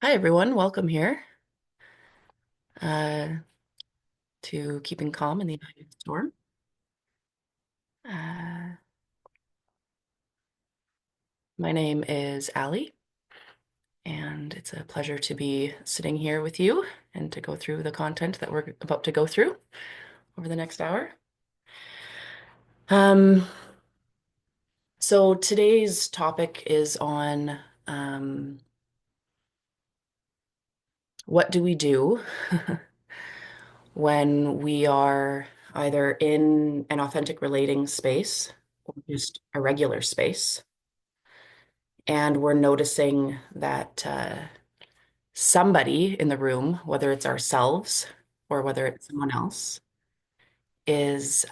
Hi, everyone. Welcome here uh, to Keeping Calm in the Eye of the Storm. Uh, my name is Allie, and it's a pleasure to be sitting here with you and to go through the content that we're about to go through over the next hour. Um, so today's topic is on what do we do when we are either in an authentic relating space or just a regular space and we're noticing that somebody in the room, whether it's ourselves or whether it's someone else, is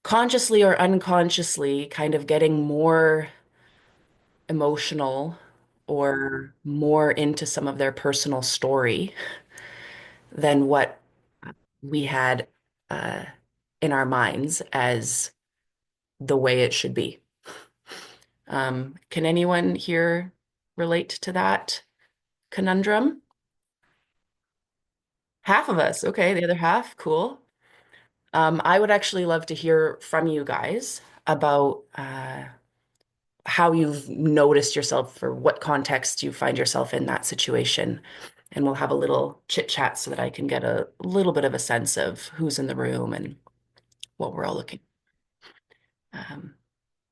consciously or unconsciously kind of getting more emotional or more into some of their personal story than what we had uh, in our minds as the way it should be. Can anyone here relate to that conundrum? Half of us. Okay, the other half. Cool. I would actually love to hear from you guys about how you've noticed yourself or what context you find yourself in that situation. And we'll have a little chit chat so that I can get a little bit of a sense of who's in the room and what we're all looking. Um,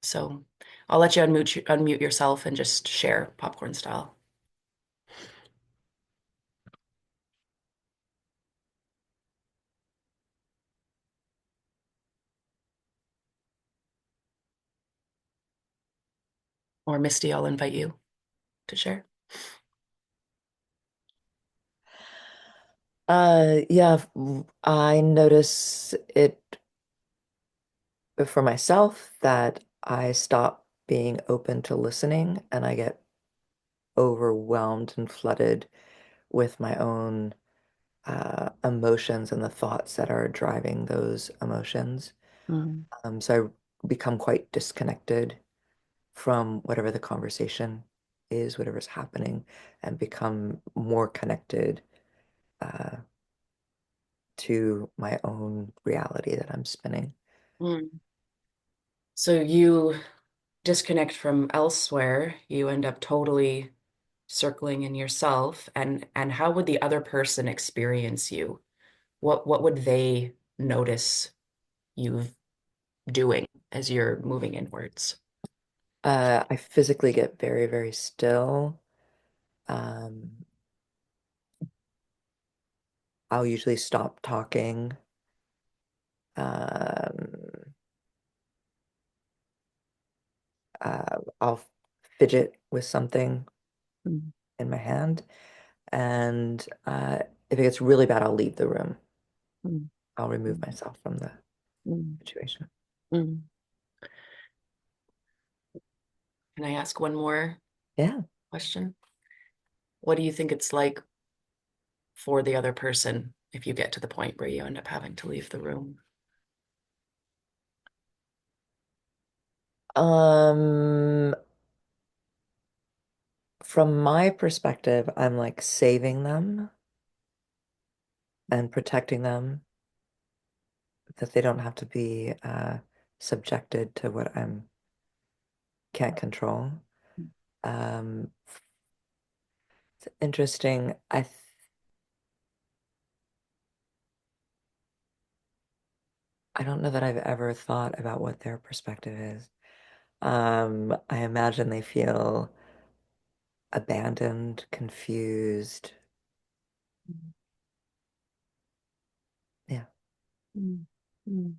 so I'll let you unmute yourself and just share popcorn style. Or Misty, I'll invite you to share. I notice it for myself that I stop being open to listening and I get overwhelmed and flooded with my own emotions and the thoughts that are driving those emotions. Mm, So I become quite disconnected from whatever the conversation is, whatever's happening, and become more connected uh, to my own reality that I'm spinning. mm. So you disconnect from elsewhere, you end up totally circling in yourself, and how would the other person experience you? What would they notice you doing as you're moving inwards? I physically get very, very still. Um, I'll usually stop talking. Um, I'll fidget with something Mm, in my hand. And if it gets really bad, I'll leave the room. mm, I'll remove mm, myself from the mm, situation. mm. Can I ask one more Yeah. question? What do you think it's like for the other person if you get to the point where you end up having to leave the room? Um, from my perspective, I'm like saving them and protecting them, that they don't have to be subjected to what I'm can't control. Um, it's interesting. I don't know that I've ever thought about what their perspective is. I imagine they feel abandoned, confused. Yeah. Mm, mm.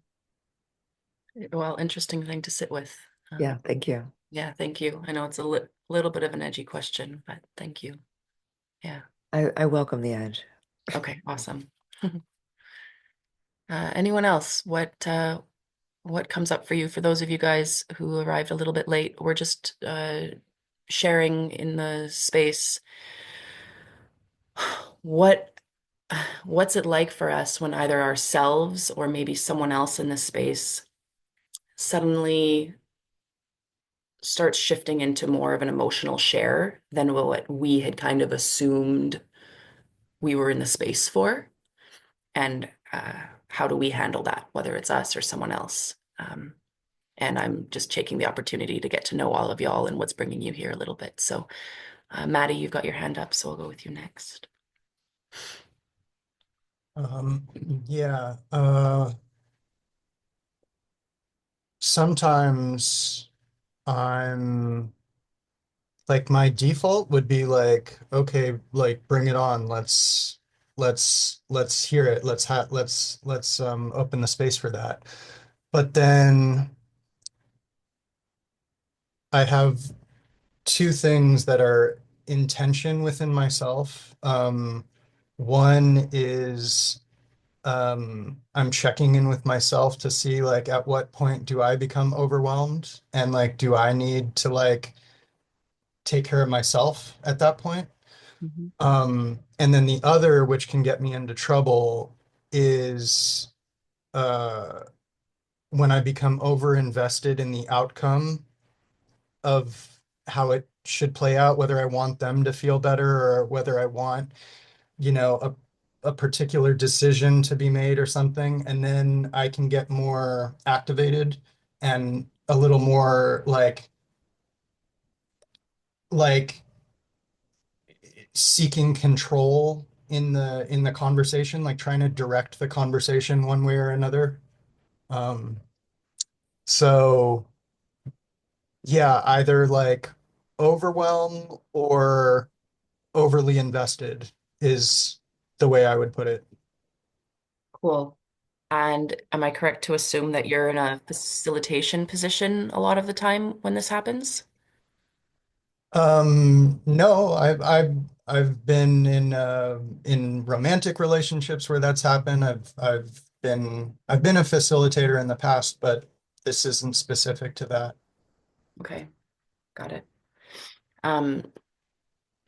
Well, interesting thing to sit with. Yeah, Um, thank you. yeah, thank you. I know it's a little bit of an edgy question, but thank you. Yeah. I welcome the edge. Okay, awesome. Anyone else? What comes up for you for those of you guys who arrived a little bit late? We're just sharing in the space. What what's it like for us when either ourselves or maybe someone else in this space suddenly starts shifting into more of an emotional share than what we had kind of assumed we were in the space for. And how do we handle that, whether it's us or someone else? And I'm just taking the opportunity to get to know all of y'all and what's bringing you here a little bit. So, Maddie, you've got your hand up, so I'll go with you next. Um, yeah, sometimes I'm like my default would be like, okay, like bring it on. Let's hear it. Let's open the space for that. But then I have two things that are in tension within myself. One is I'm checking in with myself to see like at what point do I become overwhelmed and like do I need to like take care of myself at that point? Mhm. And then the other, which can get me into trouble, is uh, when I become over invested in the outcome of how it should play out, whether I want them to feel better or whether I want, you know, a particular decision to be made or something. And then I can get more activated and a little more like seeking control in the conversation, like trying to direct the conversation one way or another. Um, so yeah, either like overwhelm or overly invested is the way I would put it. Cool. And am I correct to assume that you're in a facilitation position a lot of the time when this happens? No, I've been in romantic relationships where that's happened. I've been a facilitator in the past, but this isn't specific to that. Okay, got it. Um,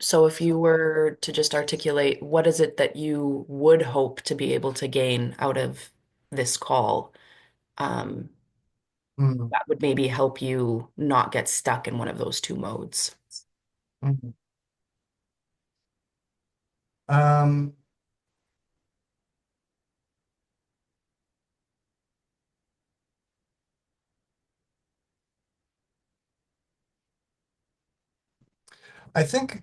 so if you were to just articulate what is it that you would hope to be able to gain out of this call, um, Mm, that would maybe help you not get stuck in one of those two modes. mm. Um, I think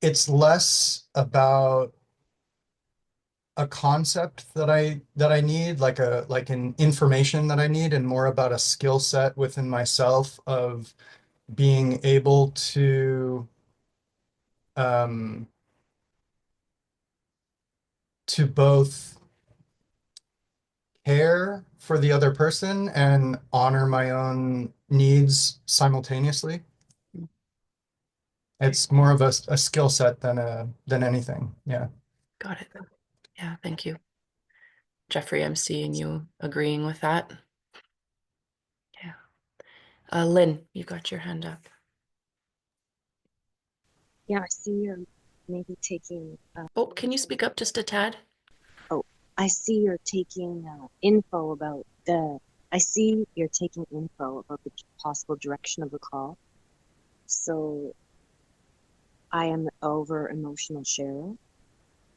it's less about a concept that I need, like an information that I need, and more about a skill set within myself of being able um, to both care for the other person and honor my own needs simultaneously. Okay, It's more of a skill set than anything. Yeah. got it. Yeah, thank you. Jeffrey, I'm seeing you agreeing with that. Yeah. Lynn, you got your hand up. Yeah, I see you're maybe taking Oh, can you info. speak up just a tad? Oh, I see you're taking info about the. I see you're taking info about the possible direction of the call. So I am the over emotional sharer,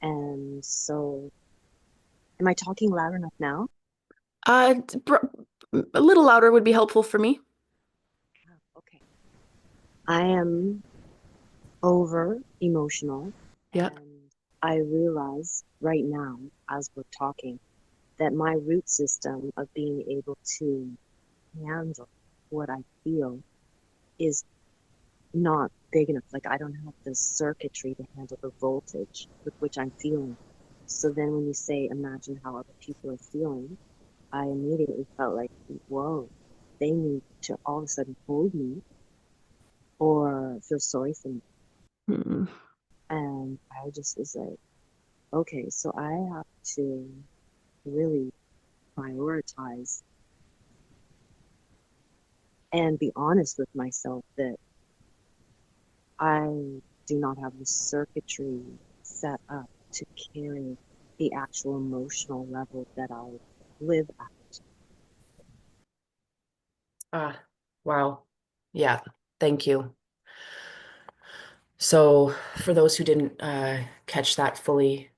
and so am I talking loud enough now? Uh, a little louder would be helpful for me. Oh, okay. I am over emotional, Yeah. and I realize right now, as we're talking, that my root system of being able to handle what I feel is not big enough. Like I don't have the circuitry to handle the voltage with which I'm feeling. So then when you say imagine how other people are feeling, I immediately felt like, whoa, they need to all of a sudden hold me or feel sorry for me. Hmm. And I just was like, okay, so I have to really prioritize and be honest with myself that I do not have the circuitry set up to carry the actual emotional level that I live at. Ah, wow. Yeah. Thank you. So, for those who didn't catch that fully,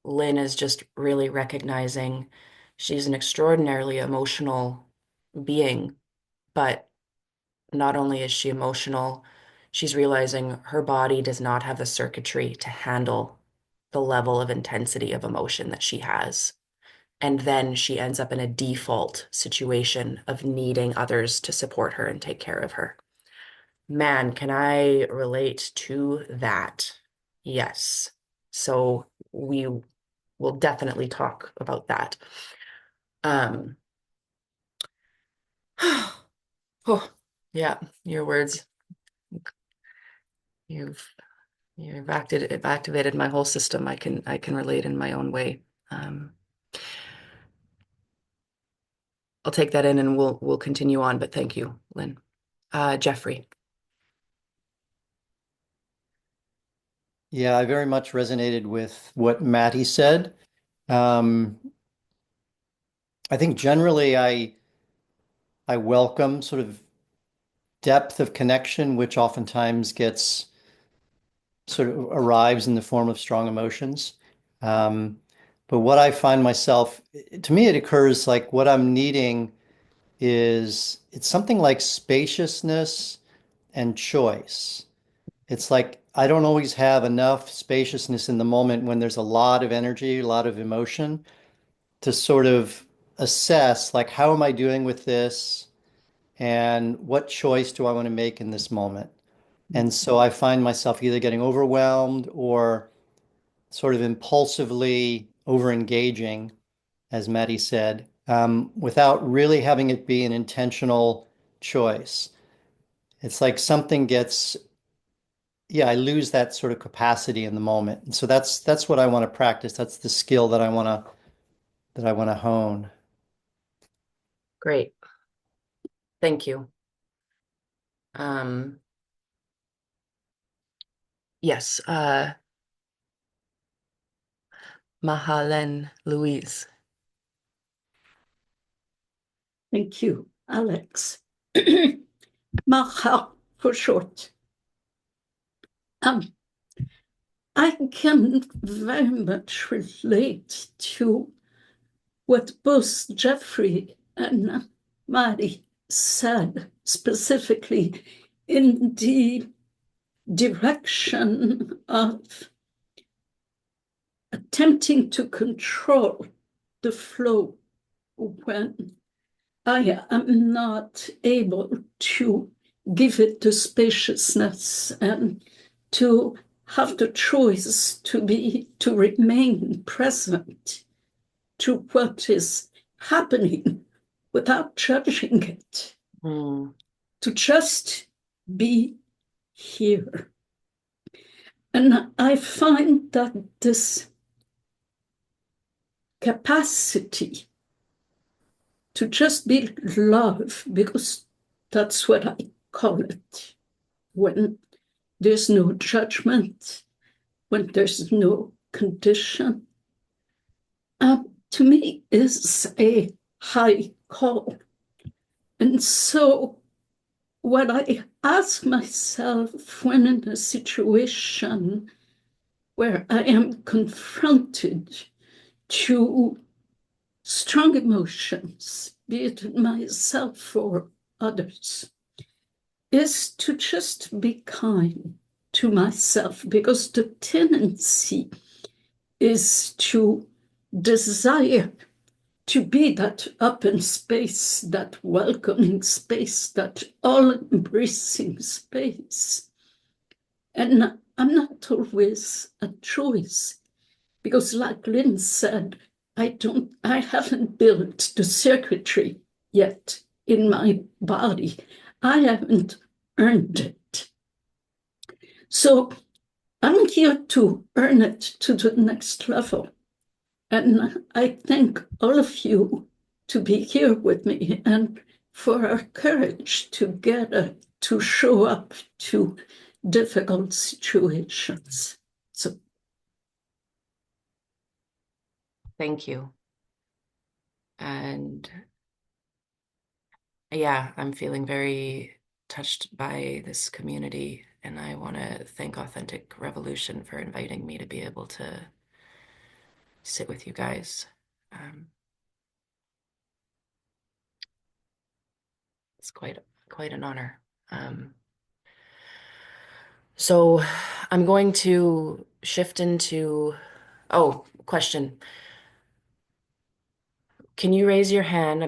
Lynn is just really recognizing she's an extraordinarily emotional being, but not only is she emotional, she's realizing her body does not have the circuitry to handle the level of intensity of emotion that she has. And then she ends up in a default situation of needing others to support her and take care of her. Man, can I relate to that? Yes. So we will definitely talk about that. Um, oh, yeah, your words. You've you've activated my whole system. I can relate in my own way. Um, I'll take that in and we'll continue on, but thank you, Lynn. Jeffrey. Yeah, I very much resonated with what Matty said. Um, I think generally I welcome sort of depth of connection, which oftentimes gets sort of arrives in the form of strong emotions. Um, but what I find myself, to me, it occurs like what I'm needing is it's something like spaciousness and choice. It's like I don't always have enough spaciousness in the moment when there's a lot of energy, a lot of emotion to sort of assess like how am I doing with this and what choice do I want to make in this moment? And so I find myself either getting overwhelmed or sort of impulsively over engaging, as Maddie said, without really having it be an intentional choice. It's like something gets, yeah, I lose that sort of capacity in the moment. And so that's what I want to practice. That's the skill that I want to hone. Great. Thank you. Um, yes, Mahalen Louise. Thank you, Alex. Maha for short. I can very much relate to what both Jeffrey and Mari said, specifically in the direction of attempting to control the flow when I am not able to give it the spaciousness and to have the choice to remain present to what is happening without judging it, Mm, to just be here. And I find that this capacity to just be love, because that's what I call it, when there's no judgment, when there's no condition, to me is a high call. And so what I ask myself when in a situation where I am confronted to strong emotions, be it in myself or others, is to just be kind to myself, because the tendency is to desire to be that open space, that welcoming space, that all embracing space. And I'm not always a choice, because like Lynn said, I haven't built the circuitry yet in my body. I haven't earned it. So I'm here to earn it to the next level. And I thank all of you to be here with me and for our courage together to show up to difficult situations. So thank you. And yeah, I'm feeling very touched by this community, and I want to thank Authentic Revolution for inviting me to be able to sit with you guys. It's quite an honor. So I'm going to shift into, oh, question. Can you raise your hand?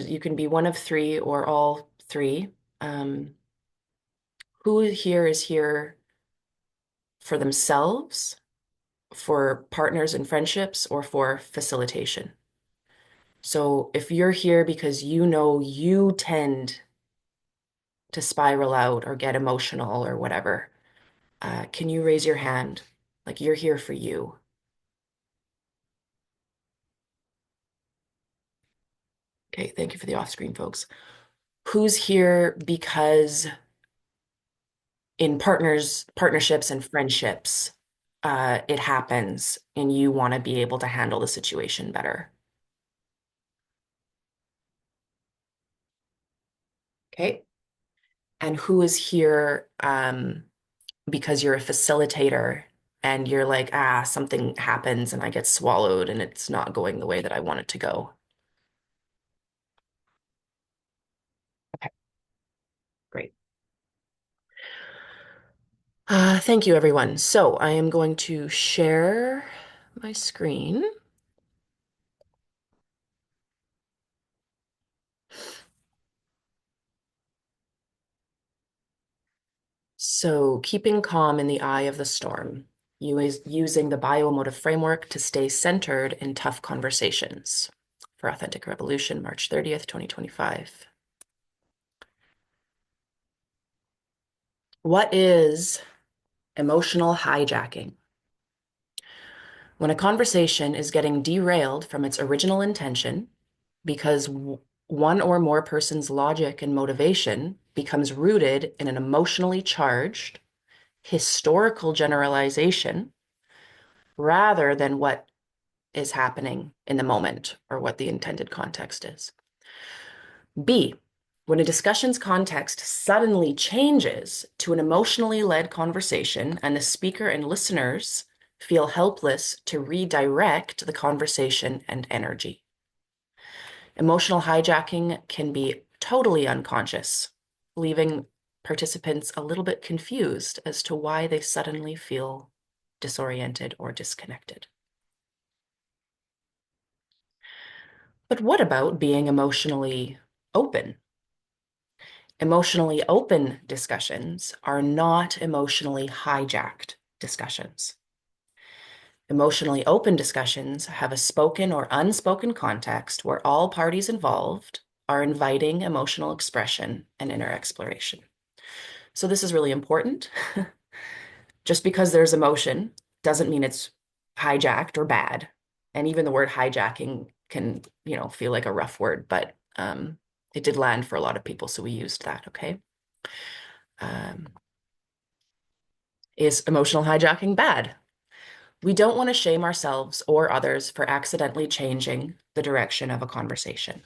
You can be one of three or all three. Who here is here for themselves, for partners and friendships, or for facilitation? So if you're here because you know you tend to spiral out or get emotional or whatever, can you raise your hand? Like you're here for you. Okay, thank you for the off-screen folks. Who's here because in partnerships and friendships, it happens and you want to be able to handle the situation better? Okay. And who is here because you're a facilitator and you're like, something happens and I get swallowed and it's not going the way that I want it to go? Okay, great. Thank you, everyone. So I am going to share my screen. So keeping calm in the eye of the storm, using the bioemotive framework to stay centered in tough conversations. For Authentic Revolution, March 30th, 2025. What is emotional hijacking? When a conversation is getting derailed from its original intention because one or more person's logic and motivation becomes rooted in an emotionally charged, historical generalization rather than what is happening in the moment or what the intended context is. B, when a discussion's context suddenly changes to an emotionally led conversation and the speaker and listeners feel helpless to redirect the conversation and energy. Emotional hijacking can be totally unconscious, leaving participants a little bit confused as to why they suddenly feel disoriented or disconnected. But what about being emotionally open? Emotionally open discussions are not emotionally hijacked discussions. Emotionally open discussions have a spoken or unspoken context where all parties involved are inviting emotional expression and inner exploration. So this is really important. Just because there's emotion doesn't mean it's hijacked or bad. And even the word hijacking can, feel like a rough word, but it did land for a lot of people, so we used that, okay? Is emotional hijacking bad? We don't want to shame ourselves or others for accidentally changing the direction of a conversation.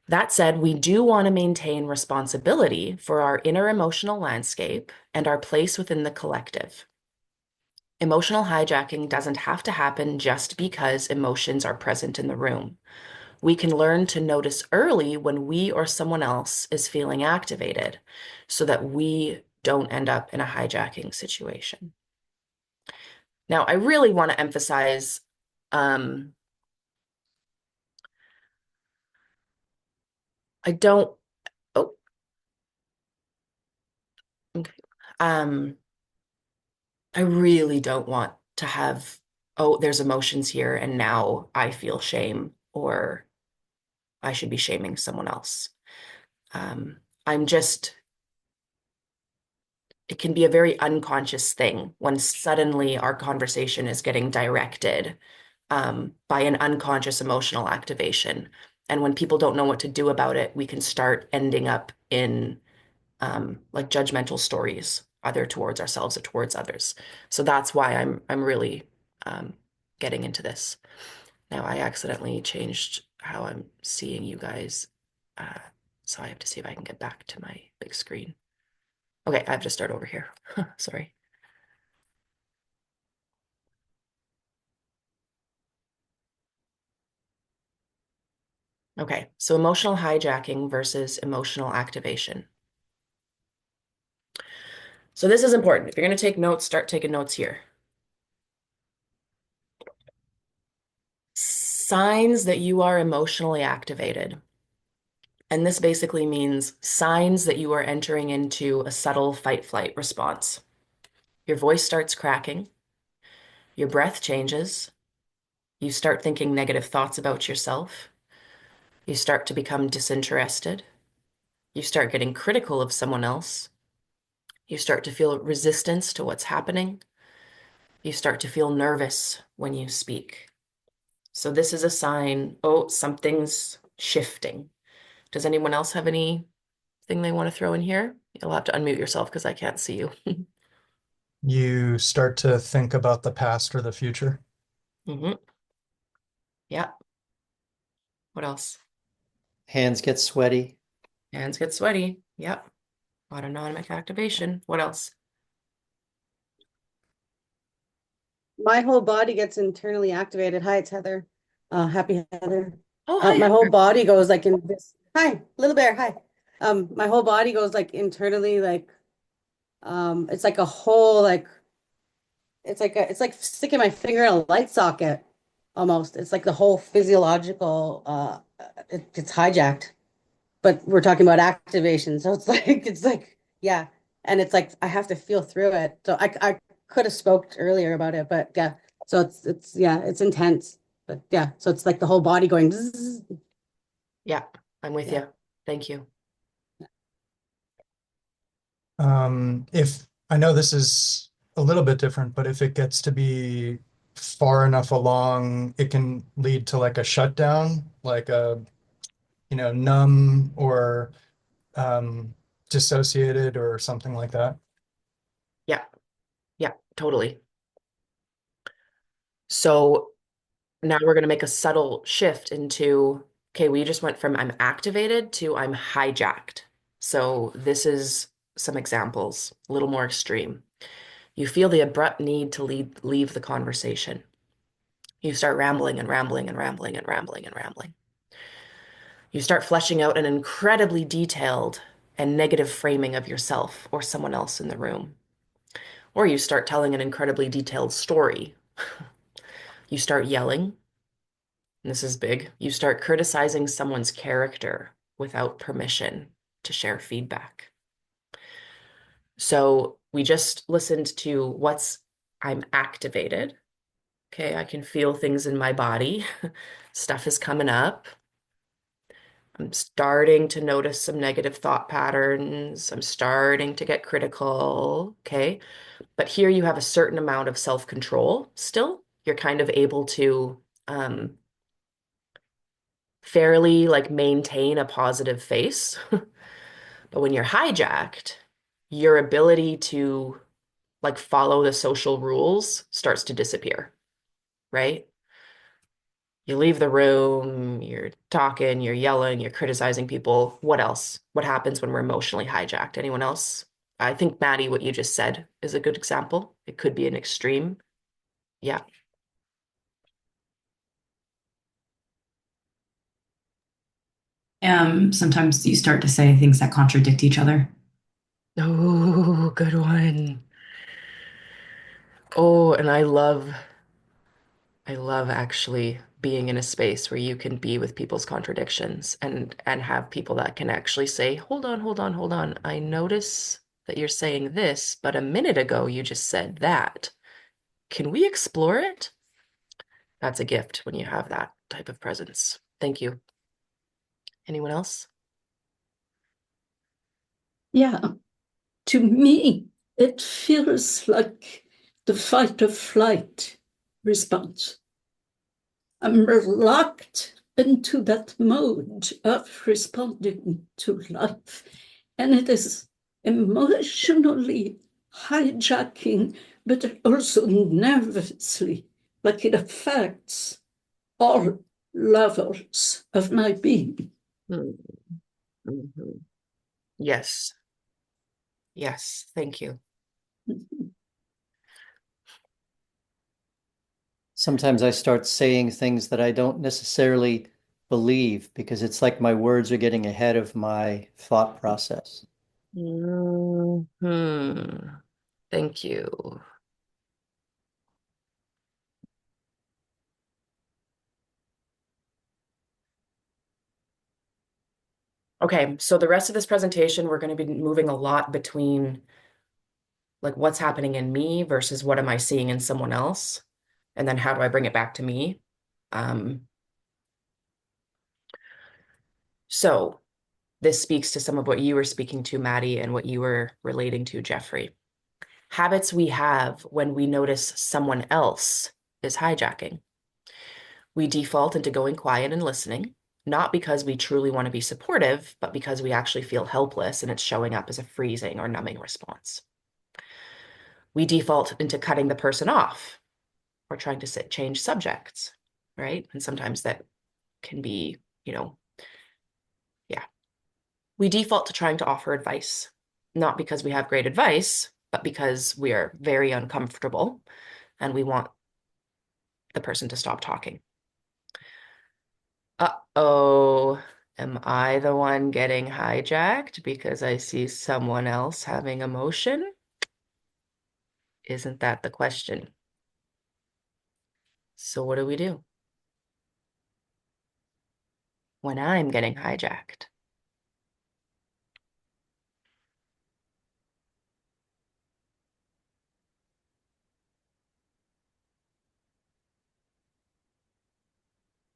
That said, we do want to maintain responsibility for our inner emotional landscape and our place within the collective. Emotional hijacking doesn't have to happen just because emotions are present in the room. We can learn to notice early when we or someone else is feeling activated so that we don't end up in a hijacking situation. Now, I really want to emphasize I don't, oh, okay. I really don't want to have, oh, there's emotions here and now I feel shame or I should be shaming someone else. I'm just, it can be a very unconscious thing when suddenly our conversation is getting directed by an unconscious emotional activation. And when people don't know what to do about it, we can start ending up in like judgmental stories, either towards ourselves or towards others. So that's why I'm really getting into this. Now I accidentally changed how I'm seeing you guys. So I have to see if I can get back to my big screen. Okay, I have to start over here. Sorry. Okay, so emotional hijacking versus emotional activation. So this is important. If you're going to take notes, start taking notes here. Signs that you are emotionally activated. And this basically means signs that you are entering into a subtle fight-flight response. Your voice starts cracking, your breath changes, you start thinking negative thoughts about yourself, you start to become disinterested, you start getting critical of someone else, you start to feel resistance to what's happening, you start to feel nervous when you speak. So this is a sign, oh, something's shifting. Does anyone else have anything they want to throw in here? You'll have to unmute yourself because I can't see you. You start to think about the past or the future. Hmm. Yeah. What else? Hands get sweaty. Hands get sweaty. Yep. Autonomic activation. What else? My whole body gets internally activated. Hi, it's Heather. Happy Heather. Oh, hi, My whole Heather. body goes like in this. Hi, little bear. Hi. My whole body goes like internally, like it's like a whole like it's like sticking my finger in a light socket almost. It's like the whole physiological it's hijacked. But we're talking about activation, so it's like yeah, and it's like I have to feel through it. So I could have spoke earlier about it, but yeah, so it's yeah, it's intense, but yeah, so it's like the whole body going zzz. Yeah, I'm with Yeah. you. Thank you. If I know this is a little bit different, but if it gets to be far enough along, it can lead to like a shutdown, like a, numb or um, dissociated or something like that. Yeah, yeah, totally. So now we're going to make a subtle shift into, okay, we just went from I'm activated to I'm hijacked. So this is some examples, a little more extreme. You feel the abrupt need to leave the conversation. You start rambling and rambling and rambling and rambling and rambling. You start fleshing out an incredibly detailed and negative framing of yourself or someone else in the room. Or you start telling an incredibly detailed story. You start yelling. And this is big. You start criticizing someone's character without permission to share feedback. So we just listened to what's I'm activated. Okay, I can feel things in my body. Stuff is coming up. I'm starting to notice some negative thought patterns. I'm starting to get critical. Okay. But here you have a certain amount of self-control still. You're kind of able to fairly like maintain a positive face. But when you're hijacked, your ability to like follow the social rules starts to disappear, right? You leave the room, you're talking, you're yelling, you're criticizing people. What else? What happens when we're emotionally hijacked? Anyone else? I think, Maddie, what you just said is a good example. It could be an extreme. Yeah. Sometimes you start to say things that contradict each other. Oh, good one. Oh, and I love actually being in a space where you can be with people's contradictions and have people that can actually say, hold on, hold on, hold on. I notice that you're saying this, but a minute ago you just said that. Can we explore it? That's a gift when you have that type of presence. Thank you. Anyone else? Yeah, to me, it feels like the fight or flight response. I'm locked into that mode of responding to life. And it is emotionally hijacking, but also nervously, like it affects all levels of my being. Hmm. Mhm. Yes. Yes. Thank you. Sometimes I start saying things that I don't necessarily believe because it's like my words are getting ahead of my thought process. Hmm. Thank you. Okay, so the rest of this presentation, we're going to be moving a lot between like what's happening in me versus what am I seeing in someone else, and then how do I bring it back to me? Um, so this speaks to some of what you were speaking to, Maddie, and what you were relating to, Jeffrey. Habits we have when we notice someone else is hijacking. We default into going quiet and listening, not because we truly want to be supportive, but because we actually feel helpless and it's showing up as a freezing or numbing response. We default into cutting the person off or trying to change subjects, right? And sometimes that can be, you know, yeah. We default to trying to offer advice, not because we have great advice, but because we are very uncomfortable and we want the person to stop talking. Uh-oh, am I the one getting hijacked because I see someone else having emotion? Isn't that the question? So what do we do when I'm getting hijacked?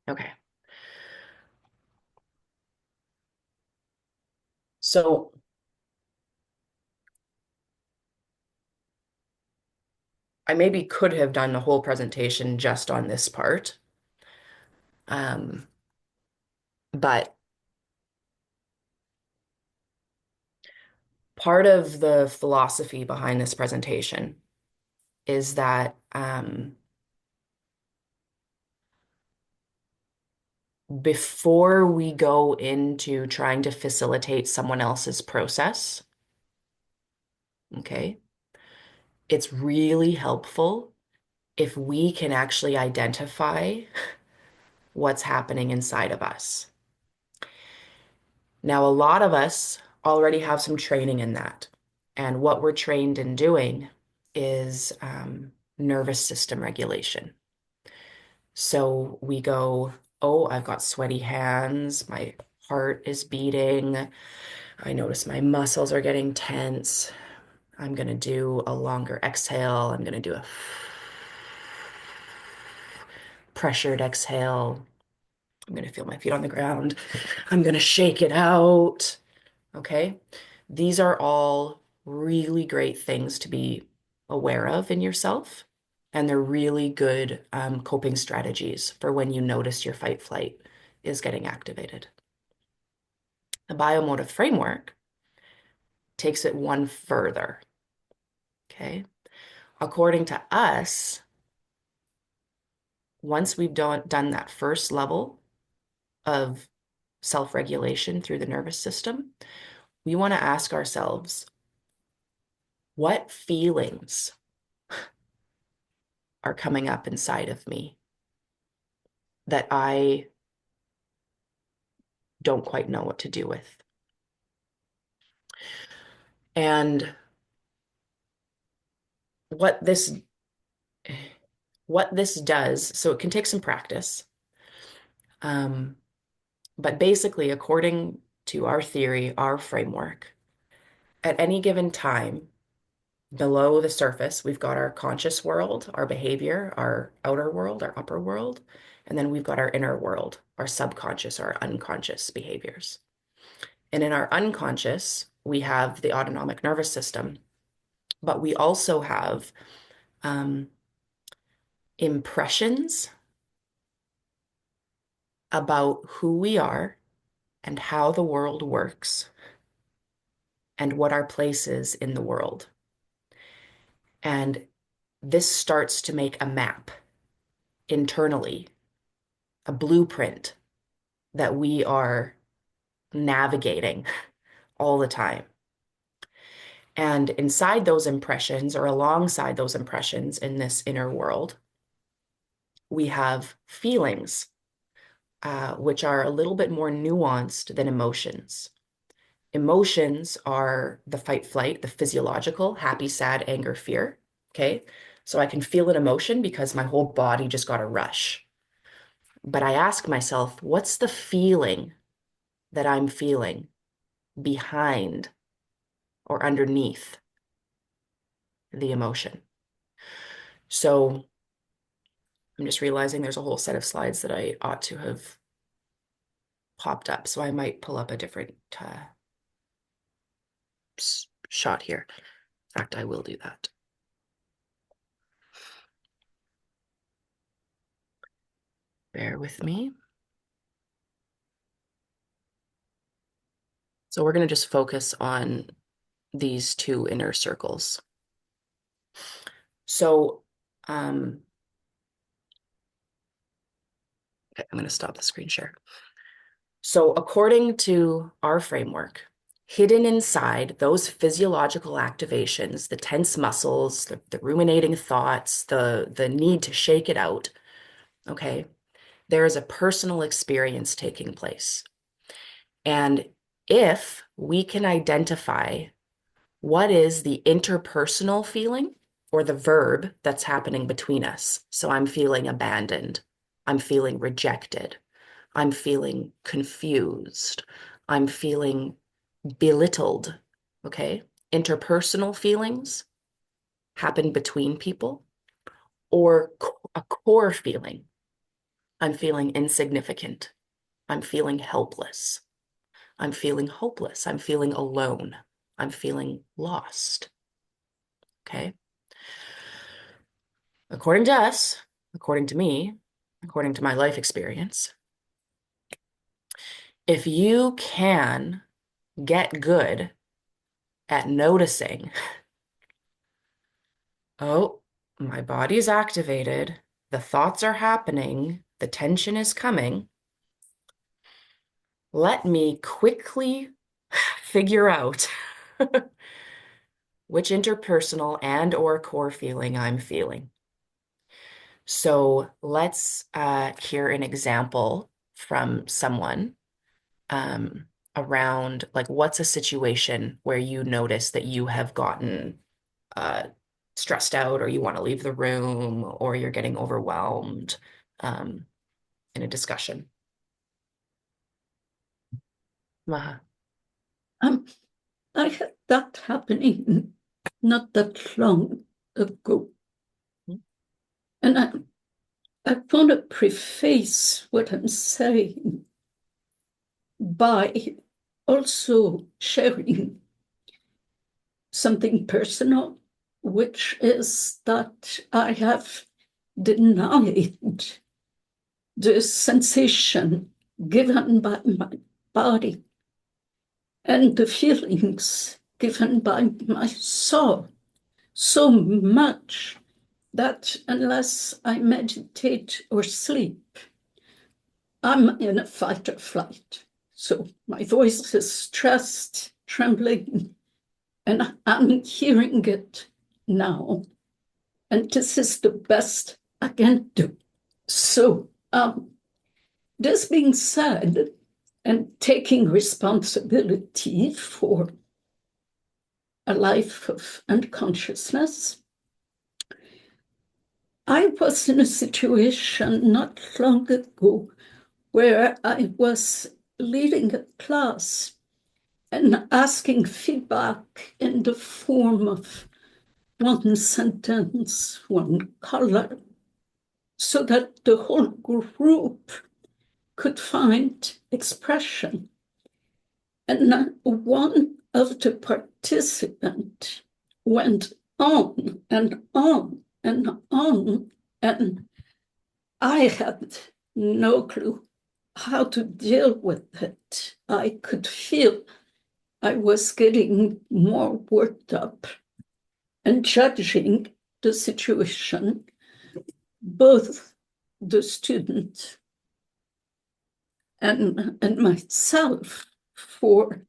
Okay. So I maybe could have done the whole presentation just on this part. Um, but part of the philosophy behind this presentation is that before we go into trying to facilitate someone else's process, okay, it's really helpful if we can actually identify what's happening inside of us. Now, a lot of us already have some training in that. And what we're trained in doing is nervous system regulation. So we go, oh, I've got sweaty hands, my heart is beating, I notice my muscles are getting tense. I'm going to do a longer exhale. I'm going to do a pressured exhale. I'm going to feel my feet on the ground. I'm going to shake it out. Okay. These are all really great things to be aware of in yourself. And they're really good coping strategies for when you notice your fight flight is getting activated. The biomotive framework takes it one further. Okay. According to us, once we've done that first level of self-regulation through the nervous system, we want to ask ourselves, what feelings are coming up inside of me that I don't quite know what to do with? And what this what this does, so it can take some practice, um, but basically, according to our theory, our framework, at any given time, below the surface, we've got our conscious world, our behavior, our outer world, our upper world, and then we've got our inner world, our subconscious, our unconscious behaviors. And in our unconscious, we have the autonomic nervous system, but we also have um, impressions about who we are and how the world works and what our place is in the world. And this starts to make a map internally, a blueprint that we are navigating all the time. And inside those impressions, or alongside those impressions in this inner world, we have feelings, which are a little bit more nuanced than emotions. Emotions are the fight, flight, the physiological, happy, sad, anger, fear. Okay. So I can feel an emotion because my whole body just got a rush. But I ask myself, what's the feeling that I'm feeling behind or underneath the emotion? So I'm just realizing there's a whole set of slides that I ought to have popped up. So I might pull up a different shot here. In fact, I will do that. Bear with me. So we're going to just focus on these two inner circles. So okay, I'm going to stop the screen share. So according to our framework, hidden inside those physiological activations, the tense muscles, the ruminating thoughts, the need to shake it out, okay, there is a personal experience taking place. And if we can identify what is the interpersonal feeling or the verb that's happening between us. So I'm feeling abandoned. I'm feeling rejected. I'm feeling confused. I'm feeling belittled. Okay. Interpersonal feelings happen between people, or a core feeling. I'm feeling insignificant. I'm feeling helpless. I'm feeling hopeless. I'm feeling alone. I'm feeling lost. Okay. According to us, according to me, according to my life experience, if you can get good at noticing, oh, my body's activated, the thoughts are happening, the tension is coming, let me quickly figure out which interpersonal and or core feeling I'm feeling. So let's hear an example from someone around, like, what's a situation where you notice that you have gotten uh, stressed out, or you want to leave the room, or you're getting overwhelmed in a discussion. Maha. I had that happening not that long ago. And I want to preface what I'm saying by also sharing something personal, which is that I have denied the sensation given by my body and the feelings given by my soul so much that unless I meditate or sleep, I'm in a fight or flight. So my voice is stressed, trembling, and I'm hearing it now. And this is the best I can do. So, this being said, and taking responsibility for a life of unconsciousness, I was in a situation not long ago where I was leading a class and asking feedback in the form of one sentence, one color, so that the whole group could find expression. And one of the participants went on and on and on, and I had no clue how to deal with it. I could feel I was getting more worked up and judging the situation, both the student and myself. for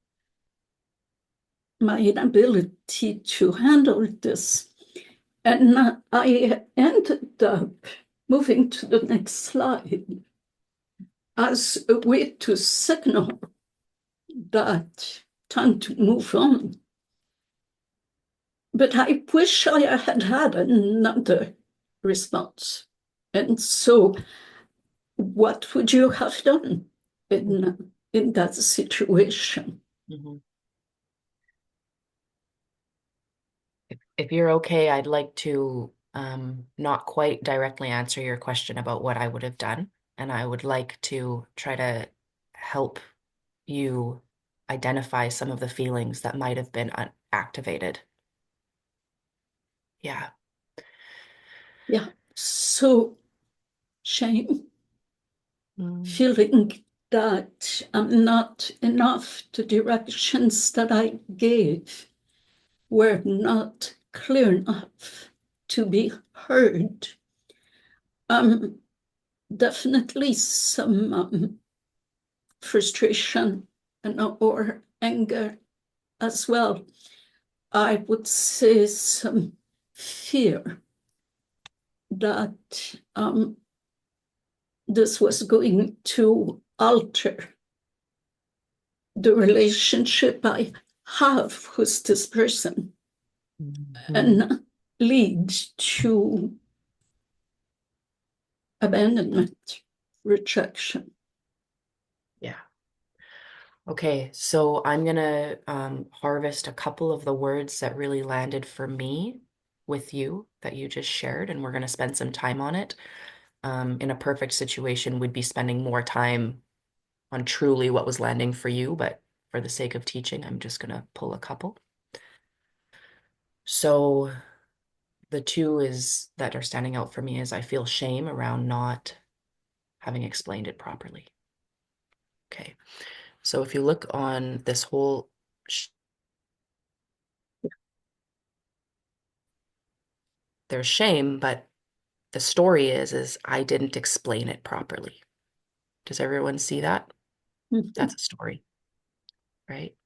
my inability to handle this. And I ended up moving to the next slide as a way to signal that time to move on. But I wish I had had another response. And so, what would you have done in that situation? Mhm. If you're okay, I'd like to not quite directly answer your question about what I would have done. And I would like to try to help you identify some of the feelings that might have been activated. Yeah. Yeah. So, shame, Mm. feeling that I'm not enough, the directions that I gave were not clear enough to be heard. Definitely some frustration or anger as well. I would say some fear that this was going to alter the relationship I have with this person Mhm. and lead to abandonment, rejection. Yeah. Okay, so I'm gonna harvest a couple of the words that really landed for me with you that you just shared, and we're gonna spend some time on it. In a perfect situation, we'd be spending more time on truly what was landing for you, but for the sake of teaching, I'm just gonna pull a couple. So the two is that are standing out for me is I feel shame around not having explained it properly. Okay, so if you look on this whole there's shame, but the story is I didn't explain it properly. Does everyone see that? That's a story, right?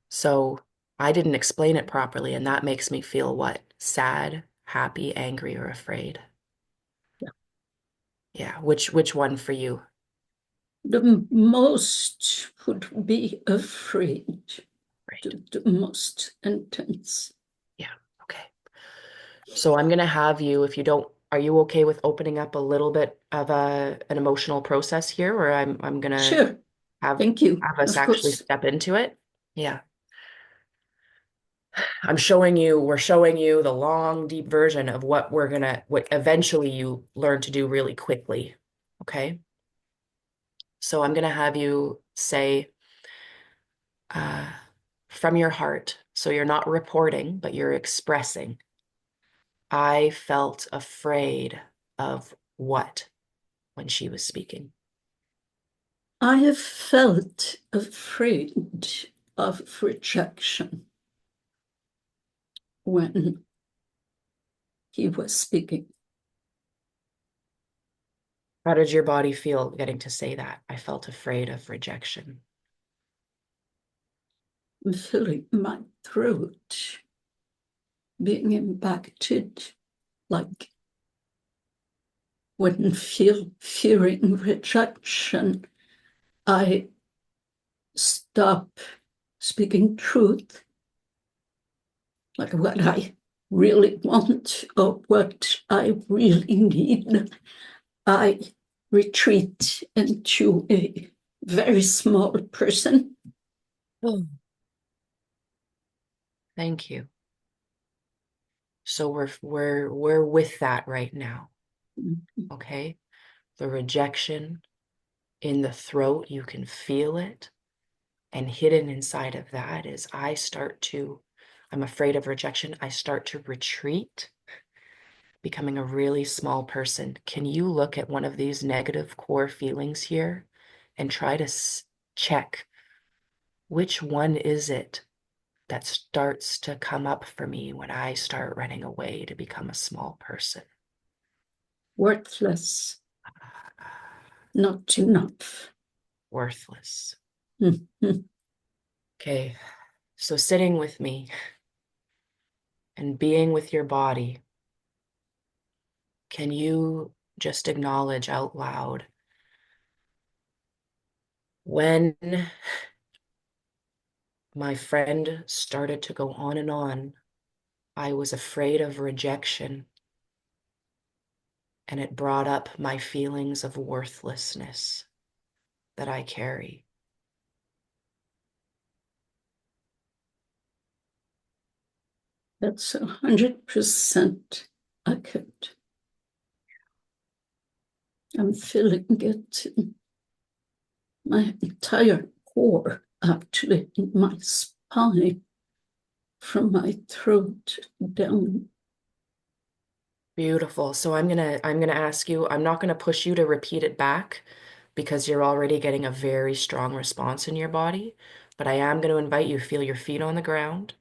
So I didn't explain it properly, and that makes me feel what? Sad, happy, angry, or afraid? Yeah. Yeah, which one for you? The most would be afraid, Right. the most intense. Yeah. Okay. So I'm gonna have you, if you don't, are you okay with opening up a little bit of an emotional process here, or I'm gonna Sure. have Thank you. have us Of actually course. step into it? Yeah. We're showing you the long, deep version of what eventually you learn to do really quickly. Okay. So I'm gonna have you say, uh, from your heart. So you're not reporting, but you're expressing. I felt afraid of what when she was speaking? I have felt afraid of rejection when he was speaking. How did your body feel getting to say that? I felt afraid of rejection. I'm feeling my throat being impacted, like when fearing rejection, I stop speaking truth, like what I really want or what I really need. I retreat into a very small person. Oh, thank you. So we're with that right now. Okay? The rejection in the throat, you can feel it. And hidden inside of that is I'm afraid of rejection. I start to retreat, becoming a really small person. Can you look at one of these negative core feelings here and try to check which one is it that starts to come up for me when I start running away to become a small person? Worthless, not enough. Worthless. Okay, so sitting with me and being with your body, can you just acknowledge out loud when my friend started to go on and on, I was afraid of rejection, and it brought up my feelings of worthlessness that I carry. That's 100% accurate. I'm feeling it in my entire core, actually, in my spine, from my throat down. Beautiful. So I'm gonna ask you, I'm not gonna push you to repeat it back because you're already getting a very strong response in your body, but I am gonna invite you, feel your feet on the ground,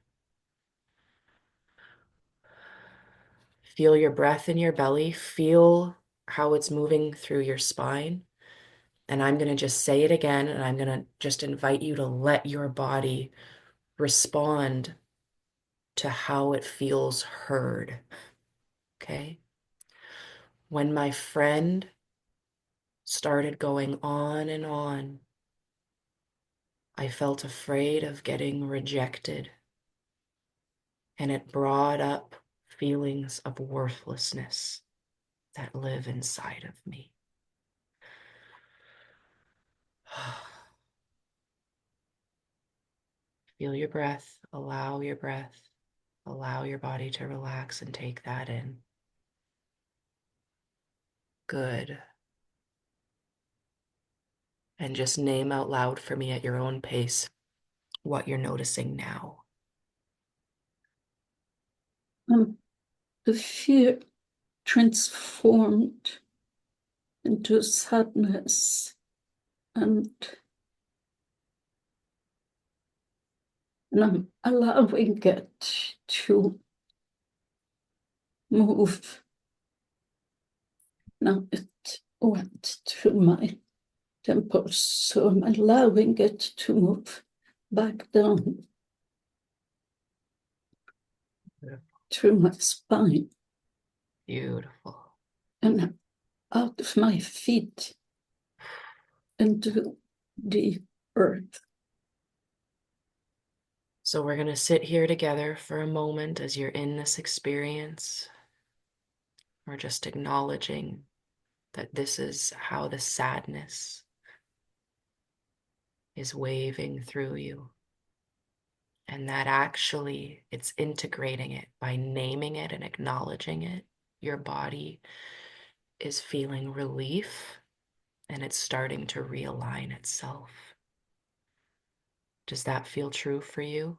feel your breath in your belly, feel how it's moving through your spine. And I'm gonna just say it again, and I'm gonna just invite you to let your body respond to how it feels heard. Okay? When my friend started going on and on, I felt afraid of getting rejected, and it brought up feelings of worthlessness that live inside of me. Feel your breath, allow your body to relax and take that in. Good. And just name out loud for me at your own pace what you're noticing now. The fear transformed into sadness, and I'm allowing it to move. Now it went through my temples, so I'm allowing it to move back down through my spine Beautiful. and out of my feet into the earth. So we're going to sit here together for a moment as you're in this experience. We're just acknowledging that this is how the sadness is waving through you. And that actually it's integrating it by naming it and acknowledging it. Your body is feeling relief and it's starting to realign itself. Does that feel true for you?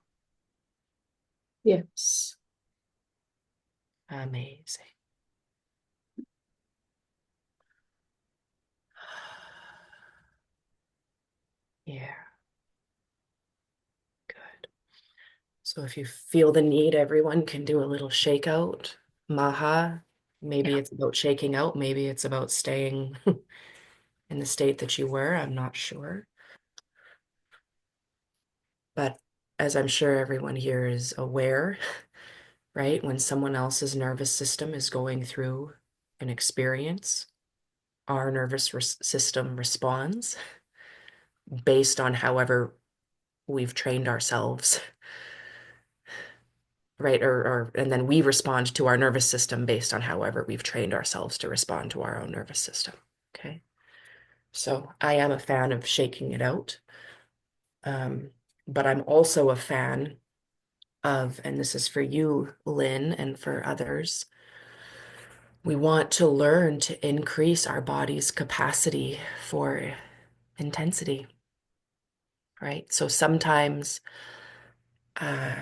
Yes. Amazing. Yeah, good. So if you feel the need, everyone can do a little shakeout. Maha. Maybe Yeah. it's about shaking out. Maybe it's about staying in the state that you were. I'm not sure. But as I'm sure everyone here is aware, right? When someone else's nervous system is going through an experience, our nervous system responds based on however we've trained ourselves, right? And then we respond to our nervous system based on however we've trained ourselves to respond to our own nervous system. Okay. So I am a fan of shaking it out. But I'm also a fan of, and this is for you, Lynn, and for others, we want to learn to increase our body's capacity for intensity, right? So sometimes uh,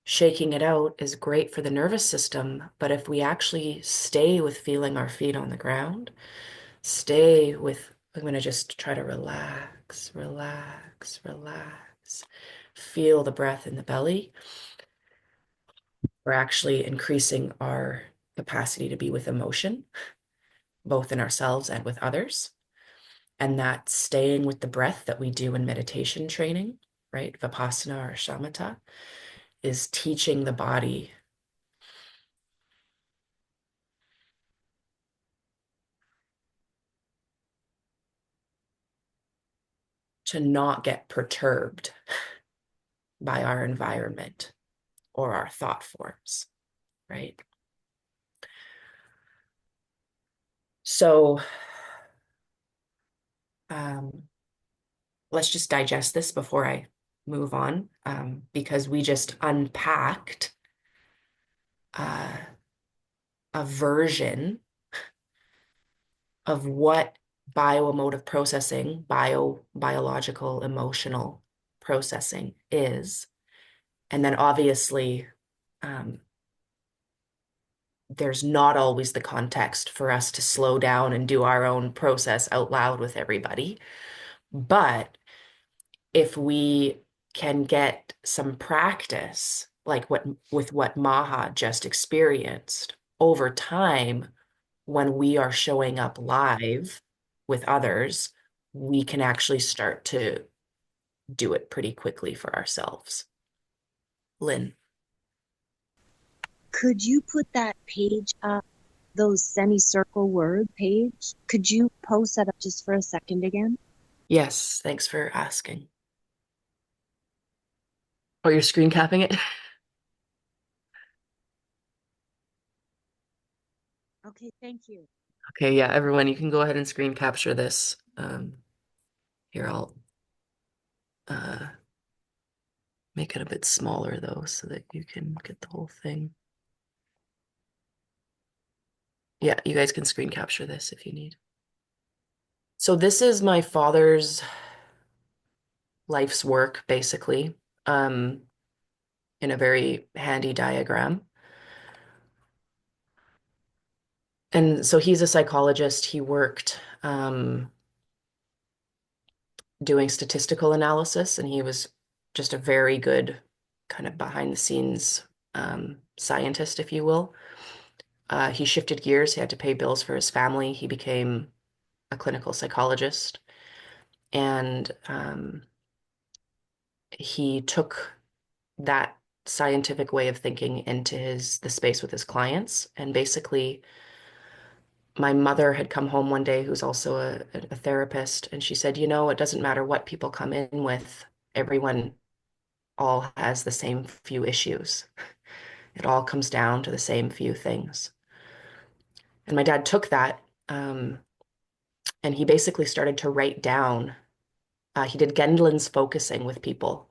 shaking it out is great for the nervous system, but if we actually stay with feeling our feet on the ground, stay with, I'm going to just try to relax, relax, relax. Feel the breath in the belly. We're actually increasing our capacity to be with emotion, both in ourselves and with others. And that staying with the breath that we do in meditation training, right? Vipassana or shamatha, is teaching the body to not get perturbed by our environment or our thought forms, right? So let's just digest this before I move on, because we just unpacked uh, a version of what bioemotive processing, biological, emotional processing is. And then obviously, um, there's not always the context for us to slow down and do our own process out loud with everybody. But if we can get some practice, like what Maha just experienced over time, when we are showing up live with others, we can actually start to do it pretty quickly for ourselves. Lynn. Could you put that page up, those semicircle word page? Could you post that up just for a second again? Yes, thanks for asking. Oh, you're screen capping it? Okay, thank you. Okay, yeah, everyone, you can go ahead and screen capture this. Here, I'll uh, make it a bit smaller though, so that you can get the whole thing. Yeah, you guys can screen capture this if you need. So this is my father's life's work, basically, in a very handy diagram. And so he's a psychologist. He worked doing statistical analysis, and he was just a very good kind of behind the scenes scientist, if you will. He shifted gears. He had to pay bills for his family. He became a clinical psychologist, and he took that scientific way of thinking into the space with his clients. And basically, my mother had come home one day, who's also a therapist, and she said, it doesn't matter what people come in with, everyone all has the same few issues. It all comes down to the same few things. And my dad took that, and he basically started to write down. He did Gendlin's focusing with people,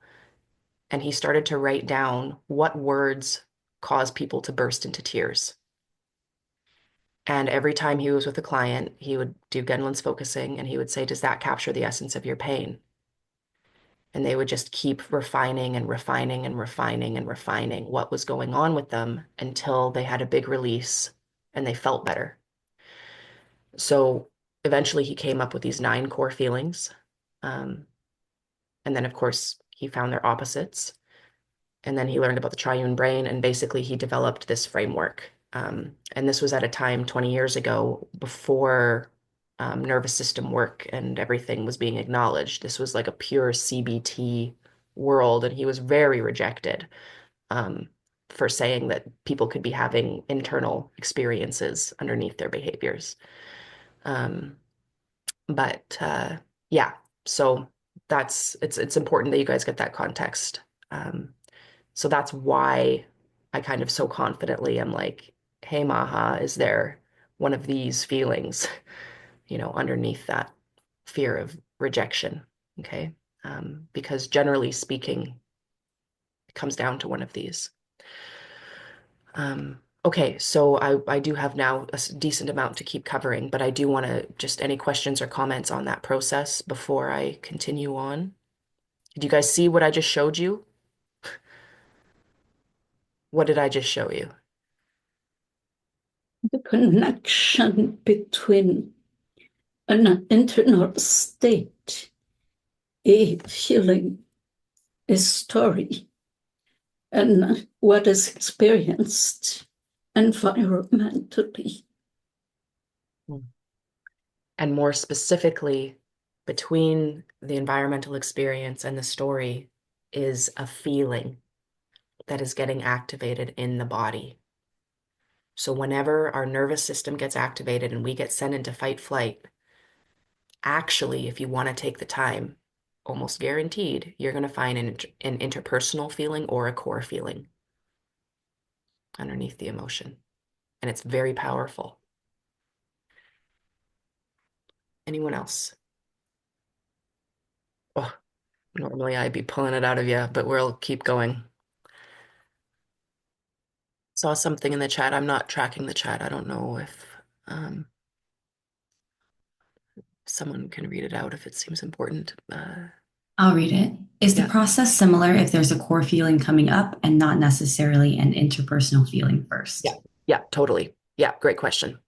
and he started to write down what words cause people to burst into tears. And every time he was with a client, he would do Gendlin's focusing, and he would say, "Does that capture the essence of your pain?" And they would just keep refining and refining and refining and refining what was going on with them until they had a big release and they felt better. So eventually he came up with these 9 core feelings. Um, and then, of course, he found their opposites. And then he learned about the triune brain. And basically, he developed this framework. And this was at a time 20 years ago before nervous system work and everything was being acknowledged. This was like a pure CBT world. And he was very rejected um, for saying that people could be having internal experiences underneath their behaviors. Um, but yeah, so it's important that you guys get that context. So that's why I kind of so confidently am like, hey, Maha, is there one of these feelings, underneath that fear of rejection? Okay. Because generally speaking, it comes down to one of these. Okay, so I do have now a decent amount to keep covering, but I do want to just any questions or comments on that process before I continue on. Do you guys see what I just showed you? What did I just show you? The connection between an internal state, a feeling, a story, and what is experienced environmentally. And more specifically, between the environmental experience and the story is a feeling that is getting activated in the body. So whenever our nervous system gets activated and we get sent into fight flight, actually, if you want to take the time, almost guaranteed, you're going to find an interpersonal feeling or a core feeling underneath the emotion. And it's very powerful. Anyone else? Oh, normally I'd be pulling it out of you, but we'll keep going. Saw something in the chat. I'm not tracking the chat. I don't know if um, someone can read it out if it seems important. I'll read it. Is the Yeah, process similar if there's a core feeling coming up and not necessarily an interpersonal feeling yeah, first? yeah, totally. Yeah, great question.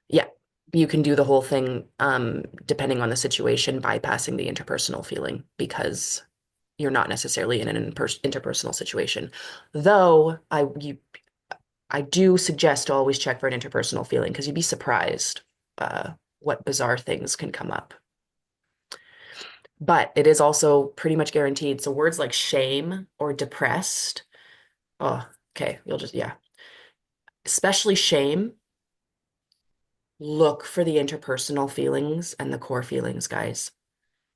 Yeah, you can do the whole thing depending on the situation, bypassing the interpersonal feeling because you're not necessarily in an interpersonal situation. Though I do suggest to always check for an interpersonal feeling because you'd be surprised what bizarre things can come up. But it is also pretty much guaranteed. So words like shame or depressed, oh, okay, you'll just, yeah. Especially shame, look for the interpersonal feelings and the core feelings, guys.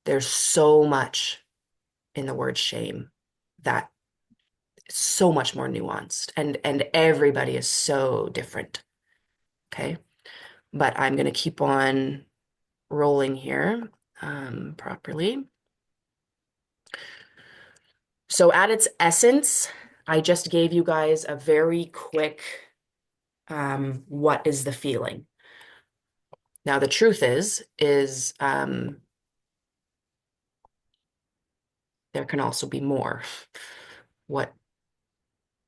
There's so much in the word shame that is so much more nuanced and everybody is so different. Okay. But I'm going to keep on rolling here properly. So at its essence, I just gave you guys a very quick what is the feeling? Now the truth is there can also be more. What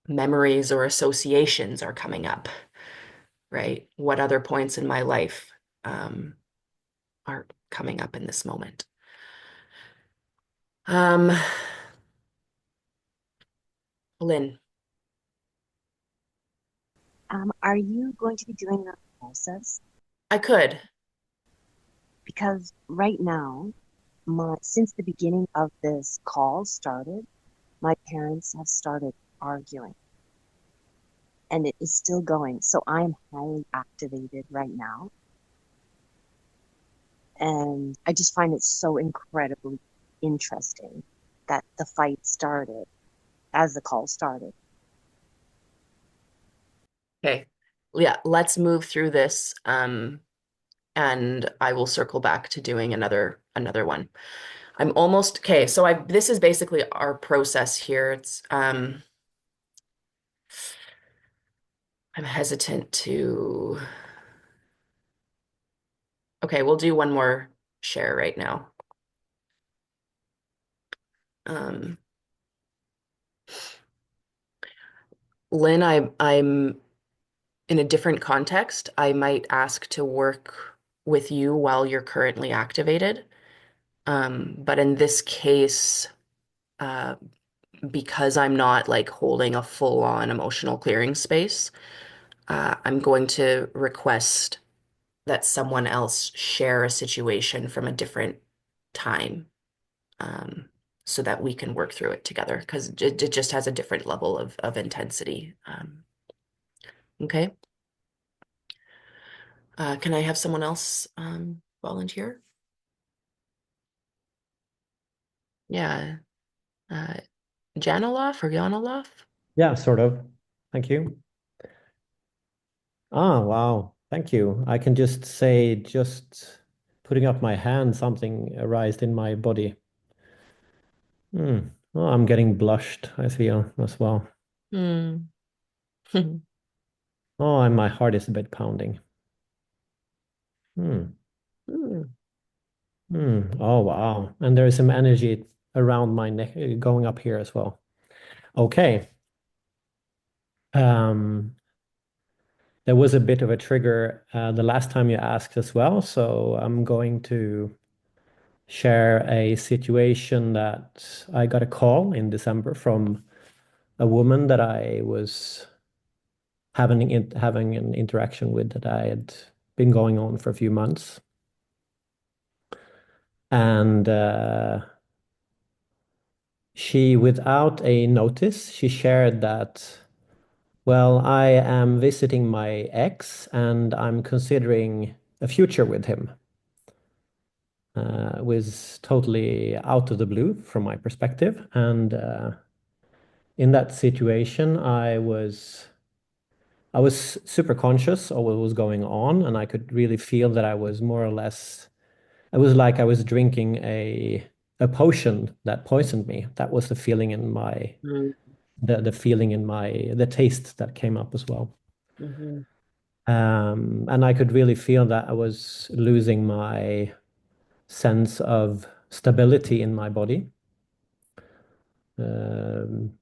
memories or associations are coming up, right? What other points in my life are coming up in this moment? Um, Lynn, Are you going to be doing the process? I could. Because right now, since the beginning of this call started, my parents have started arguing and it is still going. So I'm highly activated right now. And I just find it so incredibly interesting that the fight started as the call started. Okay. Yeah, let's move through this. And I will circle back to doing another one. I'm almost okay. So this is basically our process here. It's I'm hesitant to. Okay, we'll do one more share right now. Um, Lynn, I'm in a different context. I might ask to work with you while you're currently activated. But in this case, uh, because I'm not like holding a full-on emotional clearing space, I'm going to request that someone else share a situation from a different time, um, so that we can work through it together because it just has a different level of intensity. Okay. Can I have someone else volunteer? Yeah. Uh, Janoloff or Janoloff? Yeah, sort of. Thank you. Ah, wow. Thank you. I can just say, just putting up my hand, something arised in my body. Hmm. Oh, I'm getting blushed, I feel as well. Hmm. Oh, and my heart is a bit pounding. Hmm. Hmm. Hmm. Oh, wow. And there is some energy around my neck going up here as well. Okay. Um, there was a bit of a trigger the last time you asked as well, so I'm going to share a situation that I got a call in December from a woman that I was having an interaction with that I had been going on for a few months. And she, without a notice, she shared that, well, I am visiting my ex and I'm considering a future with him. Was totally out of the blue from my perspective. And in that situation, I was super conscious of what was going on, and I could really feel that I was more or less, it was like I was drinking a potion that poisoned me. That was the feeling in my Mm. the feeling in my the taste that came up as well. Mhm. And I could really feel that I was losing my sense of stability in my body. Um,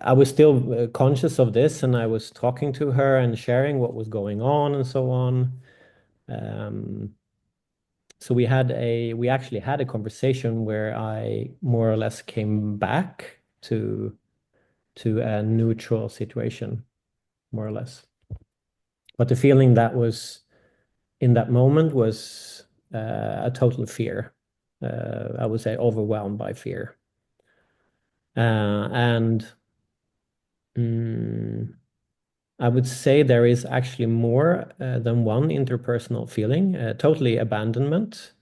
I was still conscious of this, and I was talking to her and sharing what was going on and so on. Um, so we actually had a conversation where I more or less came back to a neutral situation, more or less. But the feeling that was in that moment was a total fear. I would say overwhelmed by fear. And mm, I would say there is actually more than one interpersonal feeling, totally abandonment,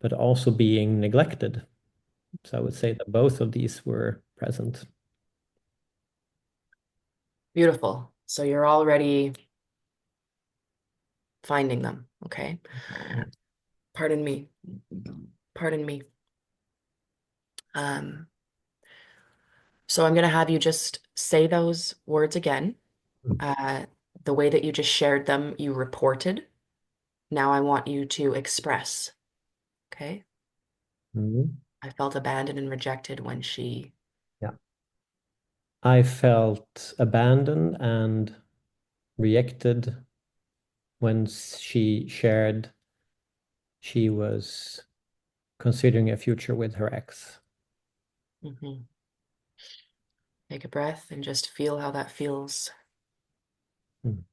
but also being neglected. So I would say that both of these were present. Beautiful. So you're already finding them. Okay. Pardon me. Pardon me. Um, so I'm going to have you just say those words again. Uh, the way that you just shared them, you reported. Now I want you to express. Okay. Mhm. I felt abandoned and rejected when she. Yeah. I felt abandoned and rejected when she shared she was considering a future with her ex. Mhm. Take a breath and just feel how that feels. Mm.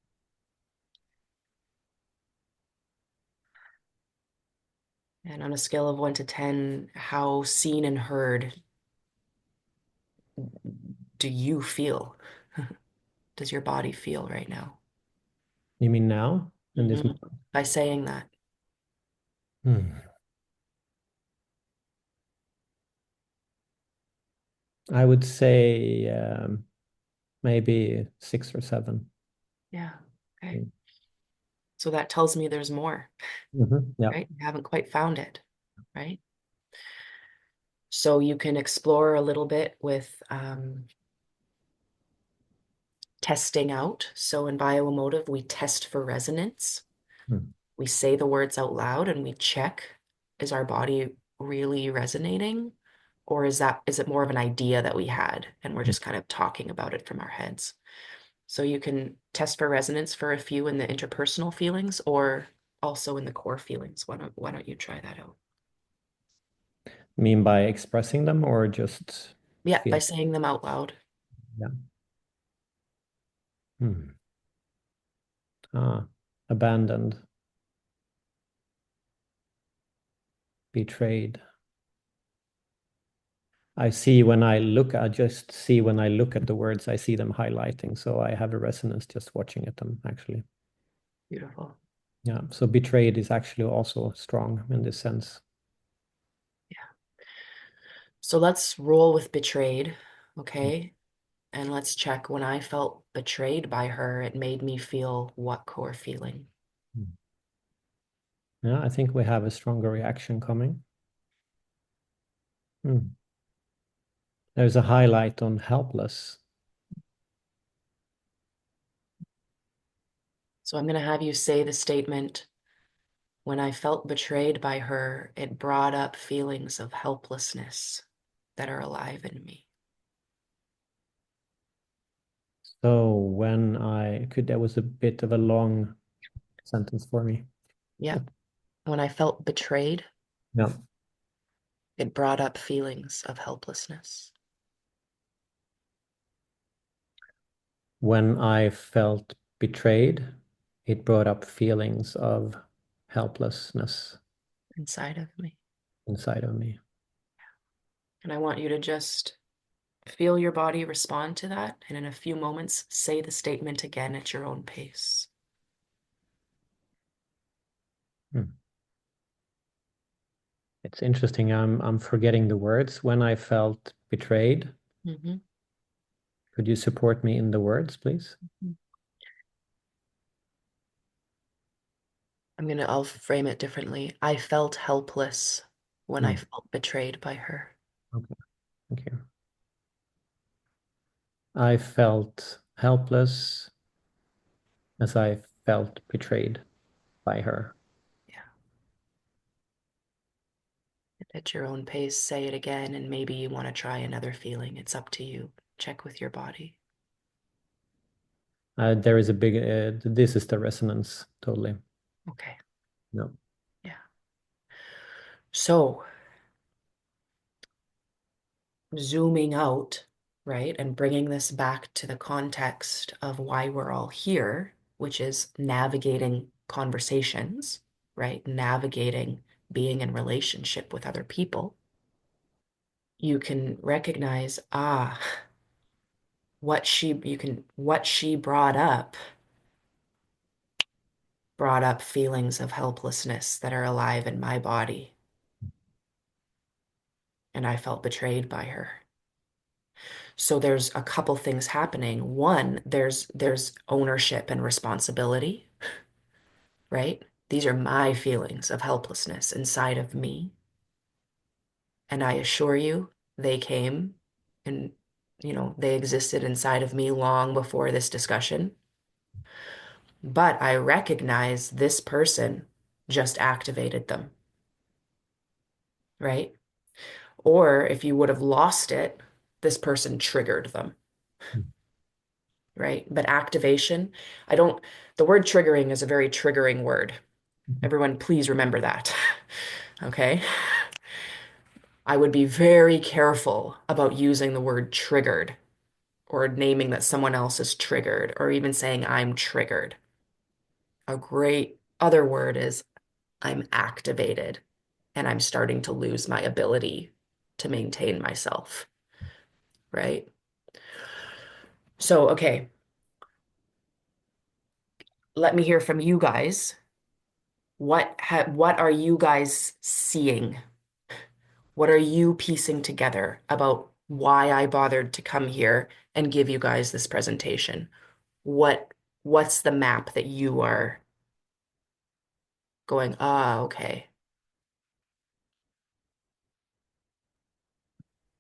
And on a scale of 1 to 10, how seen and heard do you feel? Does your body feel right now? You mean now? In this Mhm. moment? By saying that. Hmm. I would say maybe 6 or 7. Yeah. Okay. Mm. So that tells me there's more, Yeah. right? You haven't quite found it, right? So you can explore a little bit with testing out. So in bioemotive, we test for resonance. Mm. We say the words out loud and we check, is our body really resonating? Or is it more of an idea that we had and we're just kind of talking about it from our heads? So you can test for resonance for a few in the interpersonal feelings or also in the core feelings. Why don't you try that out? Mean by expressing them or just Yeah, by feel? saying them out loud. Yeah. Hmm. Abandoned, betrayed. I just see when I look at the words, I see them highlighting. So I have a resonance just watching at them, actually. Beautiful. Yeah. So betrayed is actually also strong in this sense. Yeah. So let's roll with betrayed. Okay. And let's check when I felt betrayed by her, it made me feel what core feeling? Mm. Yeah, I think we have a stronger reaction coming. Hmm. There's a highlight on helpless. So I'm going to have you say the statement, when I felt betrayed by her, it brought up feelings of helplessness that are alive in me. So that was a bit of a long sentence for me. Yeah. When I felt betrayed, Yeah. it brought up feelings of helplessness. When I felt betrayed, it brought up feelings of helplessness. inside of me. inside of me. And I want you to just feel your body respond to that. And in a few moments, say the statement again at your own pace. Hmm. It's interesting. I'm forgetting the words. When I felt betrayed. Mm-hmm. Could you support me in the words, please? I'll frame it differently. I felt helpless when I Hmm. felt betrayed by her. Okay, thank you. I felt helpless as I felt betrayed by her. Yeah. At your own pace, say it again, and maybe you want to try another feeling. It's up to you. Check with your body. There is a big, this is the resonance, totally. Okay. No. Yeah. So, zooming out, right, and bringing this back to the context of why we're all here, which is navigating conversations, right? Navigating being in relationship with other people. You can recognize, what she brought up feelings of helplessness that are alive in my body. And I felt betrayed by her. So there's a couple things happening. One, there's ownership and responsibility, right? These are my feelings of helplessness inside of me. And I assure you, they came and, they existed inside of me long before this discussion. But I recognize this person just activated them, right? Or if you would have lost it, this person triggered them, right? But activation, the word triggering is a very triggering word. Everyone, please remember that. Okay? I would be very careful about using the word triggered or naming that someone else is triggered or even saying I'm triggered. A great other word is I'm activated and I'm starting to lose my ability to maintain myself, right? So, okay, let me hear from you guys. What are you guys seeing? What are you piecing together about why I bothered to come here and give you guys this presentation? What's the map that you are going, okay.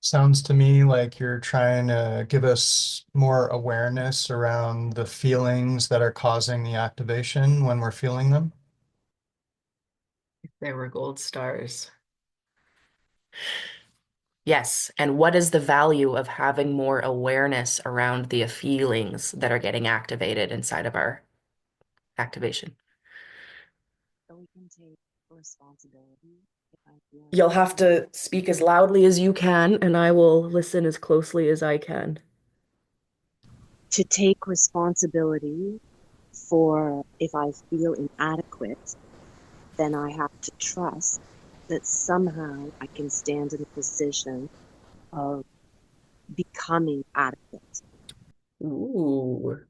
Sounds to me like you're trying to give us more awareness around the feelings that are causing the activation when we're feeling them. There were gold stars. Yes. And what is the value of having more awareness around the feelings that are getting activated inside of our activation? So we can take responsibility if I feel You'll have to speak as loudly as you can, and I will listen as closely as I can. to take responsibility for if I feel inadequate, then I have to trust that somehow I can stand in a position of becoming adequate. Ooh,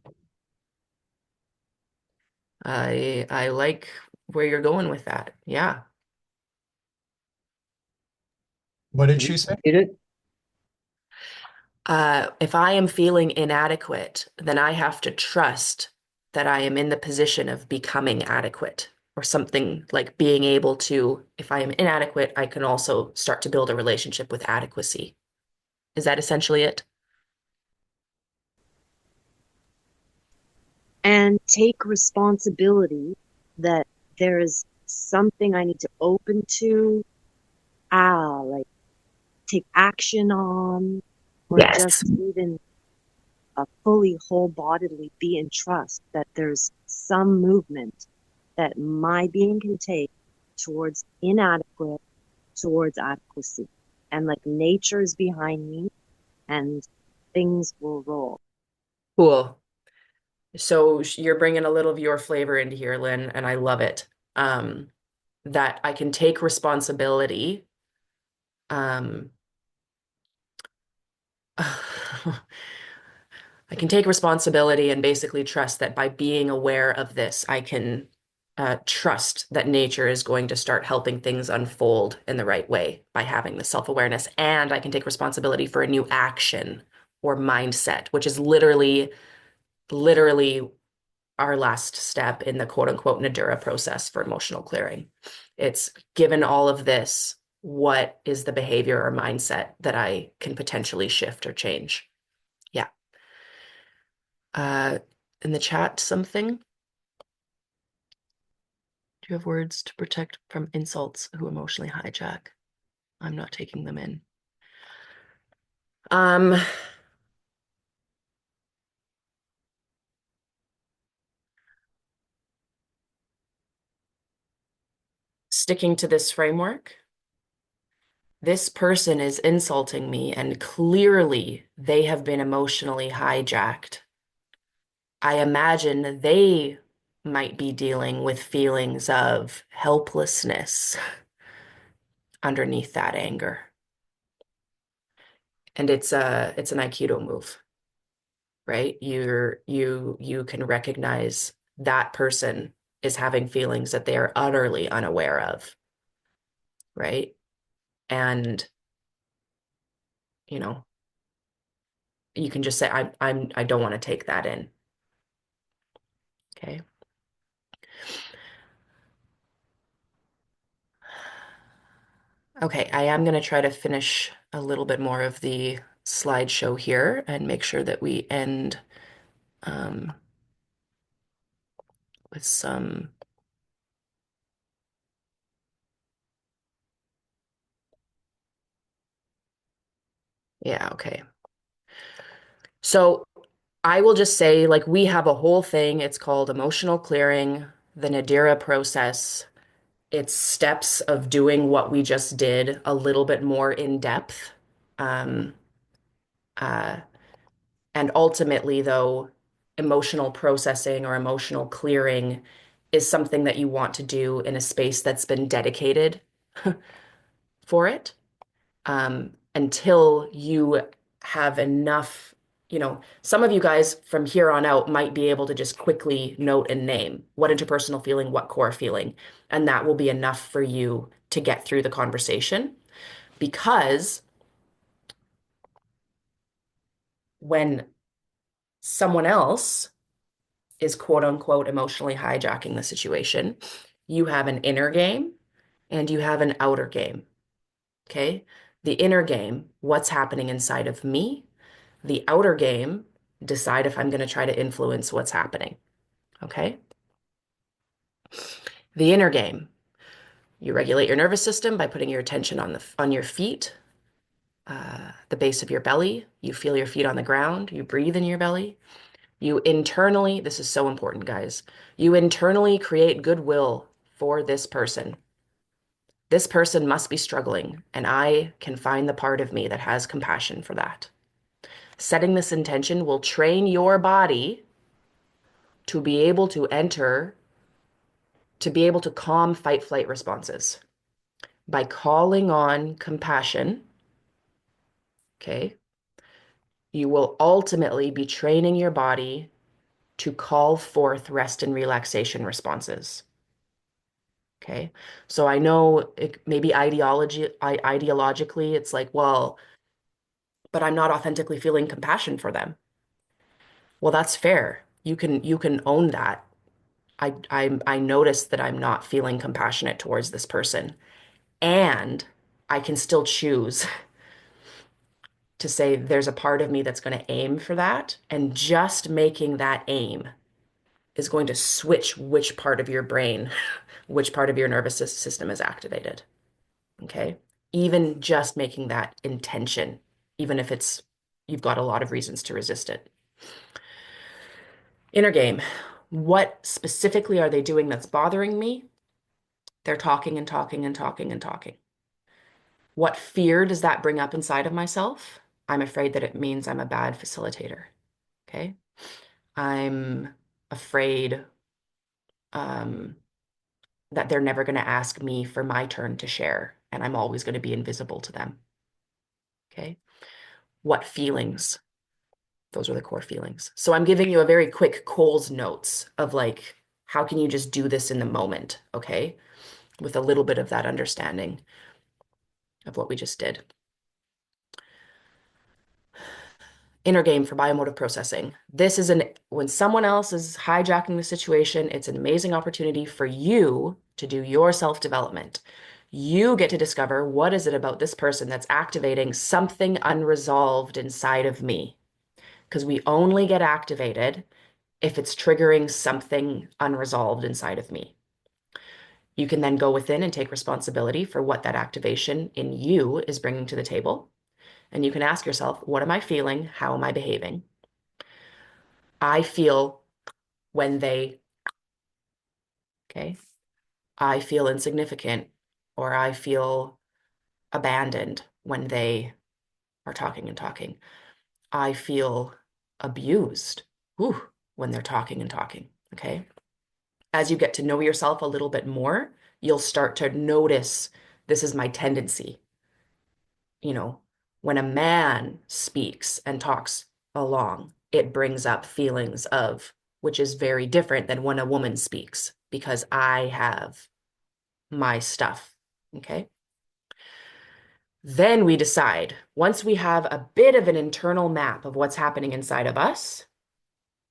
I like where you're going with that. Yeah. What did Can you she say? repeat it? If I am feeling inadequate, then I have to trust that I am in the position of becoming adequate or something like being able to, if I am inadequate, I can also start to build a relationship with adequacy. Is that essentially it? And take responsibility that there is something I need to open to, like take action on, or Yes. just even fully whole-bodily be in trust that there's some movement that my being can take towards inadequate, towards adequacy. And like nature is behind me and things will roll. Cool. So you're bringing a little of your flavor into here, Lynn, and I love it. Um, that I can take responsibility. Um, I can take responsibility and basically trust that by being aware of this, I can trust that nature is going to start helping things unfold in the right way by having the self-awareness. And I can take responsibility for a new action or mindset, which is literally our last step in the quote unquote Nadura process for emotional clearing. It's given all of this, what is the behavior or mindset that I can potentially shift or change? Yeah. Uh, in the chat, something. Do you have words to protect from insults who emotionally hijack? I'm not taking them in. Um, Sticking to this framework, this person is insulting me, and clearly they have been emotionally hijacked. I imagine they might be dealing with feelings of helplessness underneath that anger. And it's an Aikido move, right? You can recognize that person is having feelings that they are utterly unaware of, right? And you know, you can just say, I don't want to take that in. Okay. Okay, I am going to try to finish a little bit more of the slideshow here and make sure that we end um, with some. Yeah, okay. So I will just say, like, we have a whole thing. It's called emotional clearing, the Nadira process. It's steps of doing what we just did a little bit more in depth. Um, uh, and ultimately, though, emotional processing or emotional clearing is something that you want to do in a space that's been dedicated for it. Until you have enough, some of you guys from here on out might be able to just quickly note and name what interpersonal feeling, what core feeling, and that will be enough for you to get through the conversation. Because when someone else is quote unquote emotionally hijacking the situation, you have an inner game and you have an outer game. Okay. The inner game, what's happening inside of me? The outer game, decide if I'm going to try to influence what's happening. Okay. The inner game, you regulate your nervous system by putting your attention on your feet, the base of your belly. You feel your feet on the ground. You breathe in your belly. You internally, this is so important, guys. You internally create goodwill for this person. This person must be struggling, and I can find the part of me that has compassion for that. Setting this intention will train your body to be able to be able to calm fight flight responses by calling on compassion. Okay. You will ultimately be training your body to call forth rest and relaxation responses. Okay. So I know maybe ideologically, it's like, well, but I'm not authentically feeling compassion for them. Well, that's fair. You can own that. I notice that I'm not feeling compassionate towards this person, and I can still choose to say there's a part of me that's going to aim for that, and just making that aim is going to switch which part of your brain, which part of your nervous system is activated. Okay. Even just making that intention, even if you've got a lot of reasons to resist it. Inner game. What specifically are they doing that's bothering me? They're talking and talking and talking and talking. What fear does that bring up inside of myself? I'm afraid that it means I'm a bad facilitator. Okay. I'm afraid, um, that they're never going to ask me for my turn to share, and I'm always going to be invisible to them. Okay. What feelings? Those are the core feelings. So I'm giving you a very quick Cole's notes of like, how can you just do this in the moment? Okay. With a little bit of that understanding of what we just did. Inner game for biomotive processing. This is when someone else is hijacking the situation, it's an amazing opportunity for you to do your self-development. You get to discover what is it about this person that's activating something unresolved inside of me. Because we only get activated if it's triggering something unresolved inside of me. You can then go within and take responsibility for what that activation in you is bringing to the table. And you can ask yourself, what am I feeling? How am I behaving? I feel when they, okay, I feel insignificant or I feel abandoned when they are talking and talking. I feel abused, whew, when they're talking and talking, okay? As you get to know yourself a little bit more, you'll start to notice this is my tendency. You know, when a man speaks and talks along, it brings up feelings of, which is very different than when a woman speaks, because I have my stuff. Okay. Then we decide, once we have a bit of an internal map of what's happening inside of us,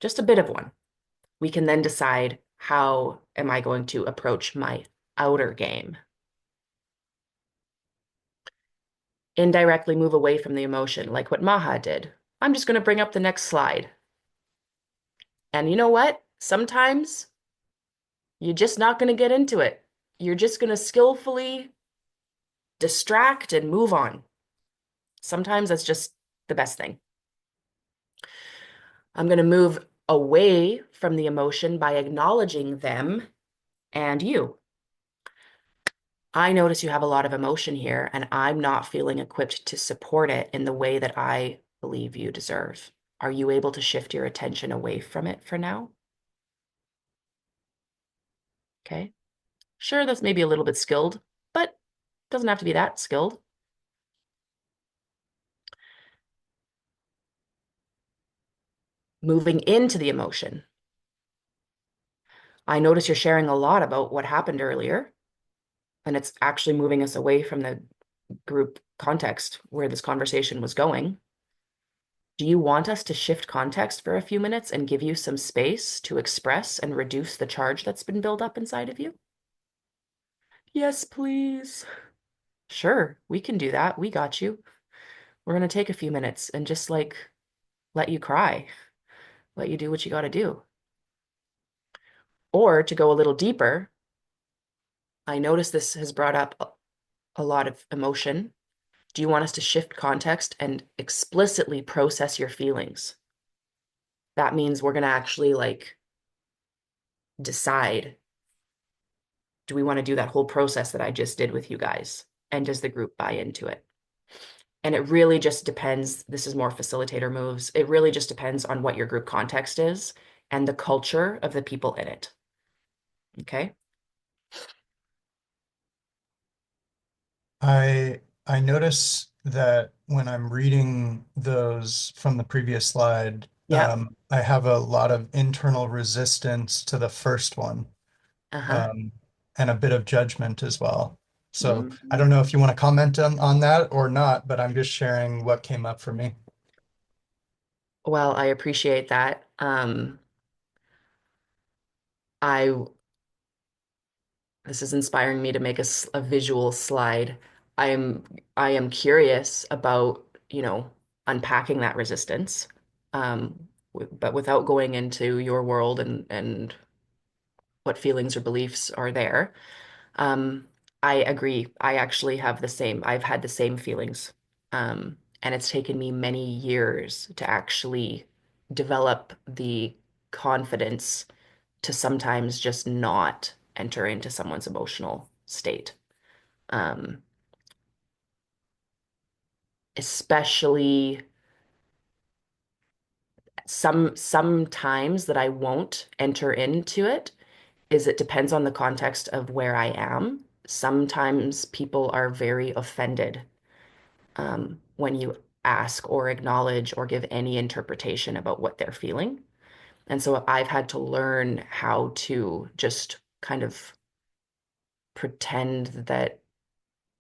just a bit of one, we can then decide, how am I going to approach my outer game? Indirectly move away from the emotion, like what Maha did. I'm just going to bring up the next slide. And you know what? Sometimes you're just not going to get into it. You're just going to skillfully distract and move on. Sometimes that's just the best thing. I'm going to move away from the emotion by acknowledging them and you. I notice you have a lot of emotion here, and I'm not feeling equipped to support it in the way that I believe you deserve. Are you able to shift your attention away from it for now? Okay. Sure, that's maybe a little bit skilled, but it doesn't have to be that skilled. Moving into the emotion. I notice you're sharing a lot about what happened earlier, and it's actually moving us away from the group context where this conversation was going. Do you want us to shift context for a few minutes and give you some space to express and reduce the charge that's been built up inside of you? Yes, please. Sure, we can do that. We got you. We're going to take a few minutes and just like let you cry, let you do what you got to do. Or to go a little deeper, I notice this has brought up a lot of emotion. Do you want us to shift context and explicitly process your feelings? That means we're going to actually like decide, do we want to do that whole process that I just did with you guys? And does the group buy into it? And it really just depends. This is more facilitator moves. It really just depends on what your group context is and the culture of the people in it. Okay. I notice that when I'm reading those from the previous slide, Yeah. I have a lot of internal resistance to the first one, Uh-huh. um, and a bit of judgment as well. So I Mhm. don't know if you want to comment on that or not, but I'm just sharing what came up for me. Well, I appreciate that. I This is inspiring me to make a visual slide. I'm I am curious about, unpacking that resistance, but without going into your world and what feelings or beliefs are there. Um, I agree. I actually have the same. I've had the same feelings, and it's taken me many years to actually develop the confidence to sometimes just not enter into someone's emotional state. Um, Especially sometimes that I won't enter into it is it depends on the context of where I am. Sometimes people are very offended when you ask or acknowledge or give any interpretation about what they're feeling. And so I've had to learn how to just kind of pretend that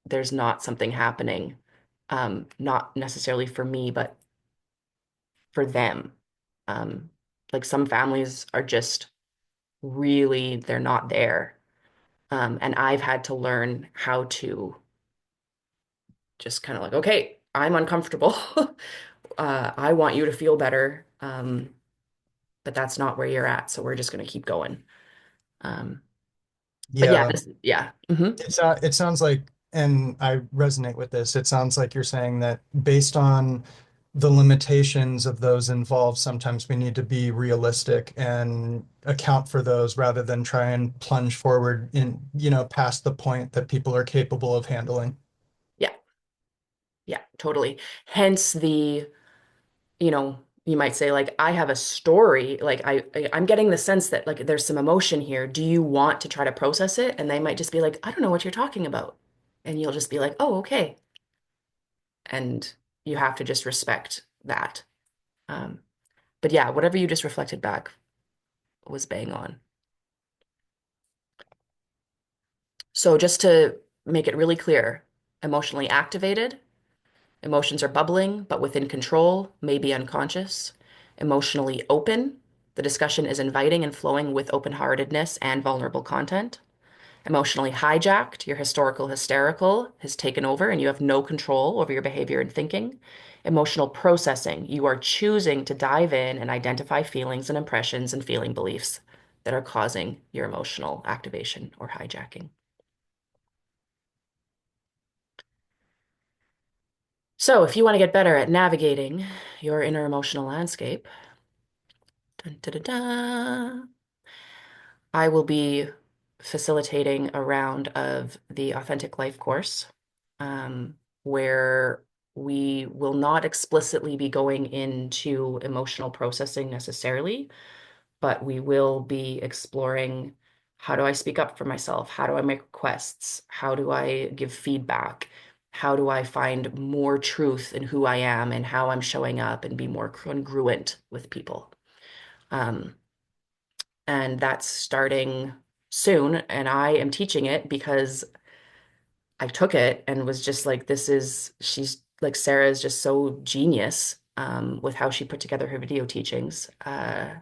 there's not something happening, not necessarily for me, but for them. Um, like some families are just really, they're not there. And I've had to learn how to just kind of like, okay, I'm uncomfortable. I want you to feel better. But that's not where you're at. So we're just going to keep going. Um, but yeah, Yeah, yeah. Hmm. it sounds like, and I resonate with this. It sounds like you're saying that based on the limitations of those involved, sometimes we need to be realistic and account for those rather than try and plunge forward in, past the point that people are capable of handling. Yeah, yeah, totally. Hence you might say like, I have a story. Like I'm getting the sense that like there's some emotion here. Do you want to try to process it? And they might just be like, I don't know what you're talking about. And you'll just be like, oh, okay. And you have to just respect that. Um, but yeah, whatever you just reflected back was bang on. So just to make it really clear, emotionally activated, emotions are bubbling, but within control, maybe unconscious. Emotionally open, the discussion is inviting and flowing with open-heartedness and vulnerable content. Emotionally hijacked, your historical hysterical has taken over and you have no control over your behavior and thinking. Emotional processing, you are choosing to dive in and identify feelings and impressions and feeling beliefs that are causing your emotional activation or hijacking. So, if you want to get better at navigating your inner emotional landscape, dun, dun, dun, dun, I will be facilitating a round of the Authentic Life course, where we will not explicitly be going into emotional processing necessarily, but we will be exploring how do I speak up for myself? How do I make requests? How do I give feedback? How do I find more truth in who I am and how I'm showing up and be more congruent with people? Um, and that's starting soon. And I am teaching it because I took it and was just like, she's like, Sarah is just so genius with how she put together her video teachings that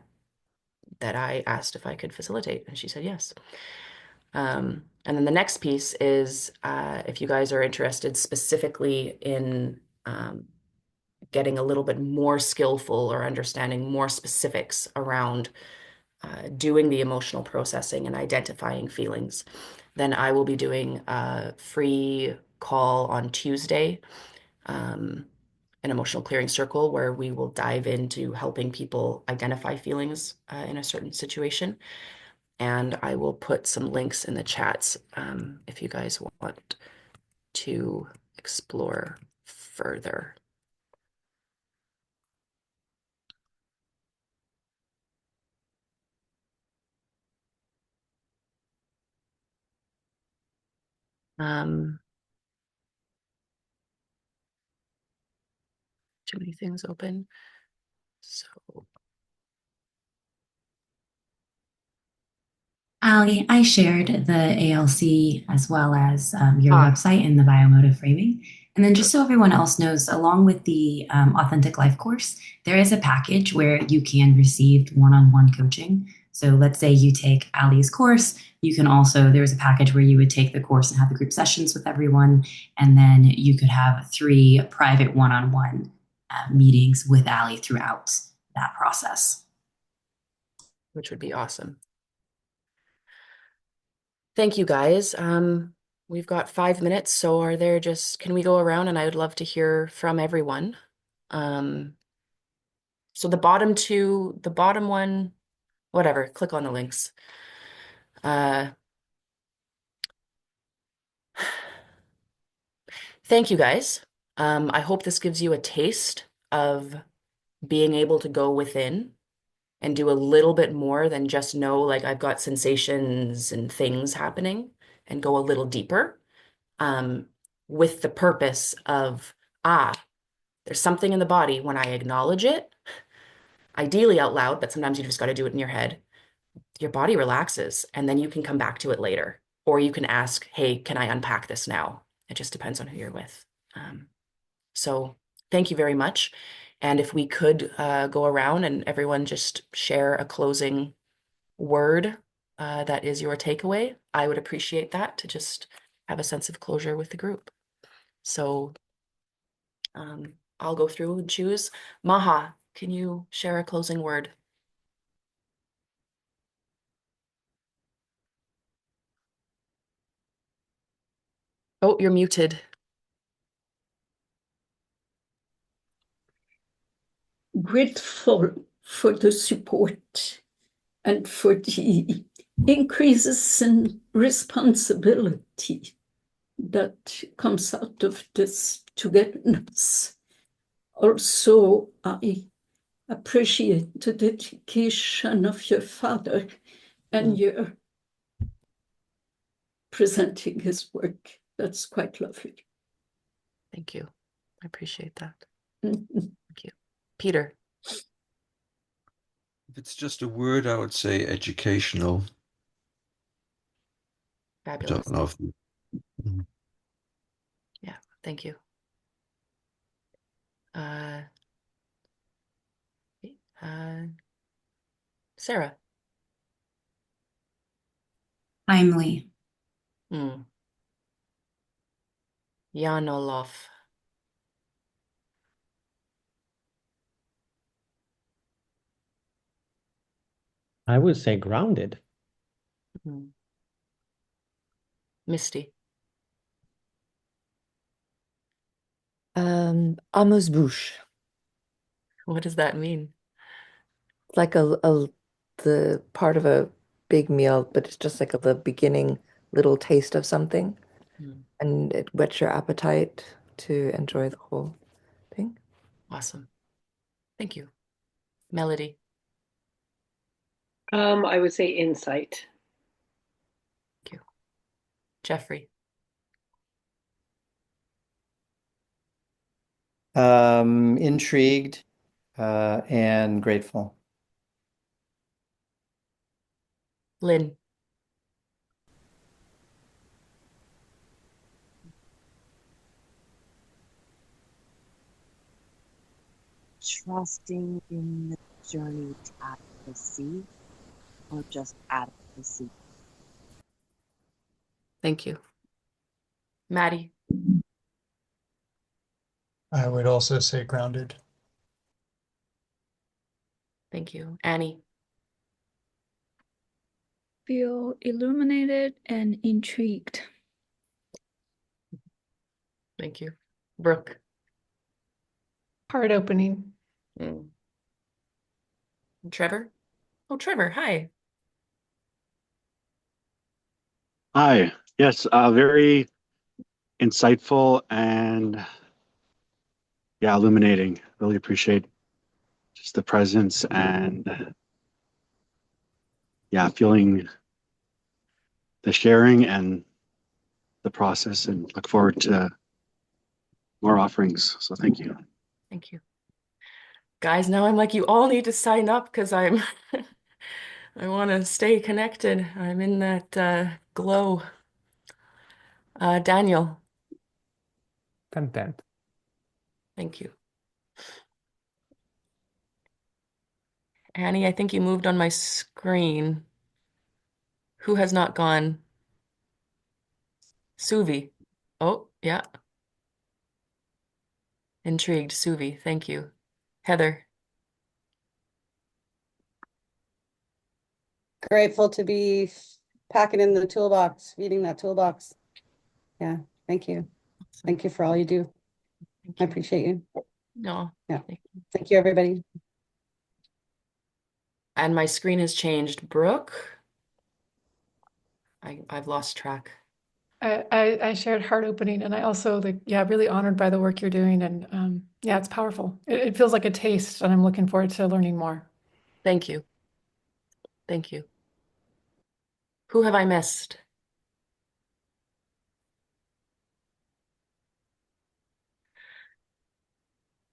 I asked if I could facilitate. And she said yes. And then the next piece is if you guys are interested specifically in getting a little bit more skillful or understanding more specifics around doing the emotional processing and identifying feelings, then I will be doing a free call on Tuesday, um, an emotional clearing circle, where we will dive into helping people identify feelings in a certain situation. And I will put some links in the chats if you guys want to explore further. Um, too many things open. So Ali, I shared the ALC as well as your ah, website and the biomotive framing. And then, just so everyone else knows, along with the Authentic Life course, there is a package where you can receive one on one coaching. So, let's say you take Ali's course, you can also, there's a package where you would take the course and have the group sessions with everyone. And then you could have 3 private one on one meetings with Ali throughout that process. which would be awesome. Thank you guys. We've got 5 minutes, so can we go around and I would love to hear from everyone. Um, so the bottom one, whatever, click on the links. Uh, Thank you guys. I hope this gives you a taste of being able to go within and do a little bit more than just know like I've got sensations and things happening and go a little deeper um, with the purpose of, there's something in the body when I acknowledge it, ideally out loud, but sometimes you just got to do it in your head. Your body relaxes and then you can come back to it later. Or you can ask, hey, can I unpack this now? It just depends on who you're with. So thank you very much. And if we could go around and everyone just share a closing word that is your takeaway, I would appreciate that to just have a sense of closure with the group. So I'll go through and choose. Maha, can you share a closing word? Oh, you're muted. Grateful for the support and for the increases in responsibility that comes out of this togetherness. Also, I appreciate the dedication of your father and your presenting his work. That's quite lovely. Thank you. I appreciate that. Mhm. Thank you. Peter. If it's just a word, I would say educational. I Fabulous. don't know if. Yeah, thank you. Uh, Sarah. Timely. Yanolov. I would say grounded. Misty. Amuse-bouche. What does that mean? It's like the part of a big meal, but it's just like the beginning little taste of something, and it whets your appetite to enjoy the whole thing. Awesome. Thank you. Melody. I would say insight. Thank you. Jeffrey. Intrigued and grateful. Lynn. Trusting in the journey to adequacy or just adequacy. Thank you. Maddie. I would also say grounded. Thank you. Annie. Feel illuminated and intrigued. Thank you. Brooke. Heart opening. Trevor. Oh, Trevor. Hi. Hi. Yes, very insightful and yeah, illuminating. Really appreciate just the presence and yeah, feeling the sharing and the process and look forward to more offerings. So thank you. Thank you. Guys, now I'm like, you all need to sign up because I want to stay connected. I'm in that glow. Daniel. Content. Thank you. Annie, I think you moved on my screen. Who has not gone? Suvi. Oh, yeah. Intrigued. Suvi. Thank you. Heather. Grateful to be packing in the toolbox, feeding that toolbox. Yeah, thank you. Thank you for all you do. I appreciate you. No. Yeah. Thank you, everybody. And my screen has changed. Brooke. I've lost track. I shared heart opening, and I also really honored by the work you're doing, and yeah, it's powerful. It feels like a taste, and I'm looking forward to learning more. Thank you. Thank you. Who have I missed?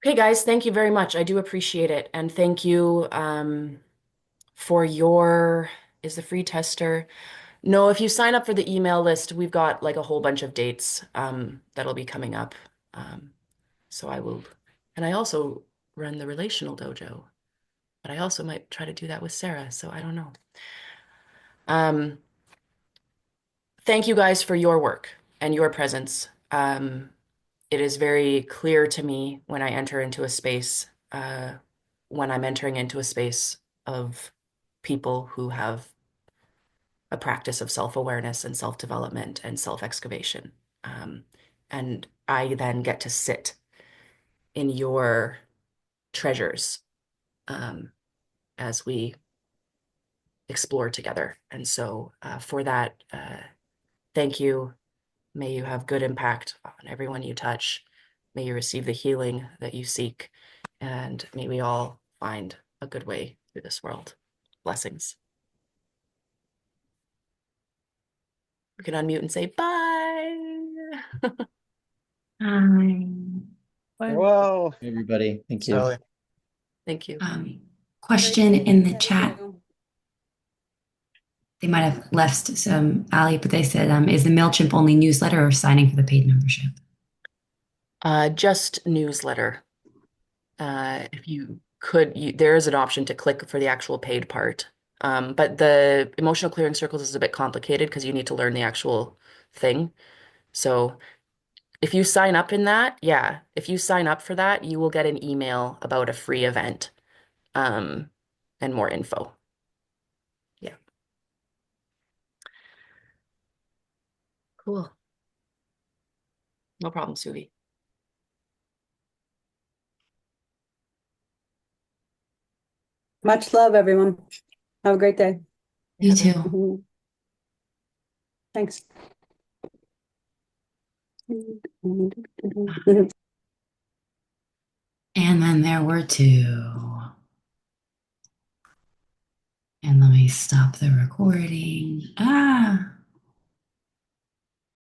Okay, guys, thank you very much. I do appreciate it. And thank you for is the free tester? No, if you sign up for the email list, we've got like a whole bunch of dates that'll be coming up. Um, so I will, and I also run the relational dojo, but I also might try to do that with Sarah. So I don't know. Um, thank you guys for your work and your presence. It is very clear to me when I enter into a space, when I'm entering into a space of people who have a practice of self-awareness and self-development and self-excavation. Um, and I then get to sit in your treasures um, as we explore together. And so for that, thank you. May you have good impact on everyone you touch. May you receive the healing that you seek. And may we all find a good way through this world. Blessings. We can unmute and say bye. Hi. Whoa. Everybody, thank you. Sally. Thank you. Question in the Thank chat. you. They might have left some, Ali, but they said, is the MailChimp only newsletter or signing for the paid membership? Just newsletter. If you could, there is an option to click for the actual paid part. But the emotional clearing circles is a bit complicated because you need to learn the actual thing. So if you sign up in that, yeah, if you sign up for that, you will get an email about a free event, and more info. Yeah. Cool. No problem, Suvi. Much love, everyone. Have a great day. You too. Mhm. Thanks. And then there were two. And let me stop the recording.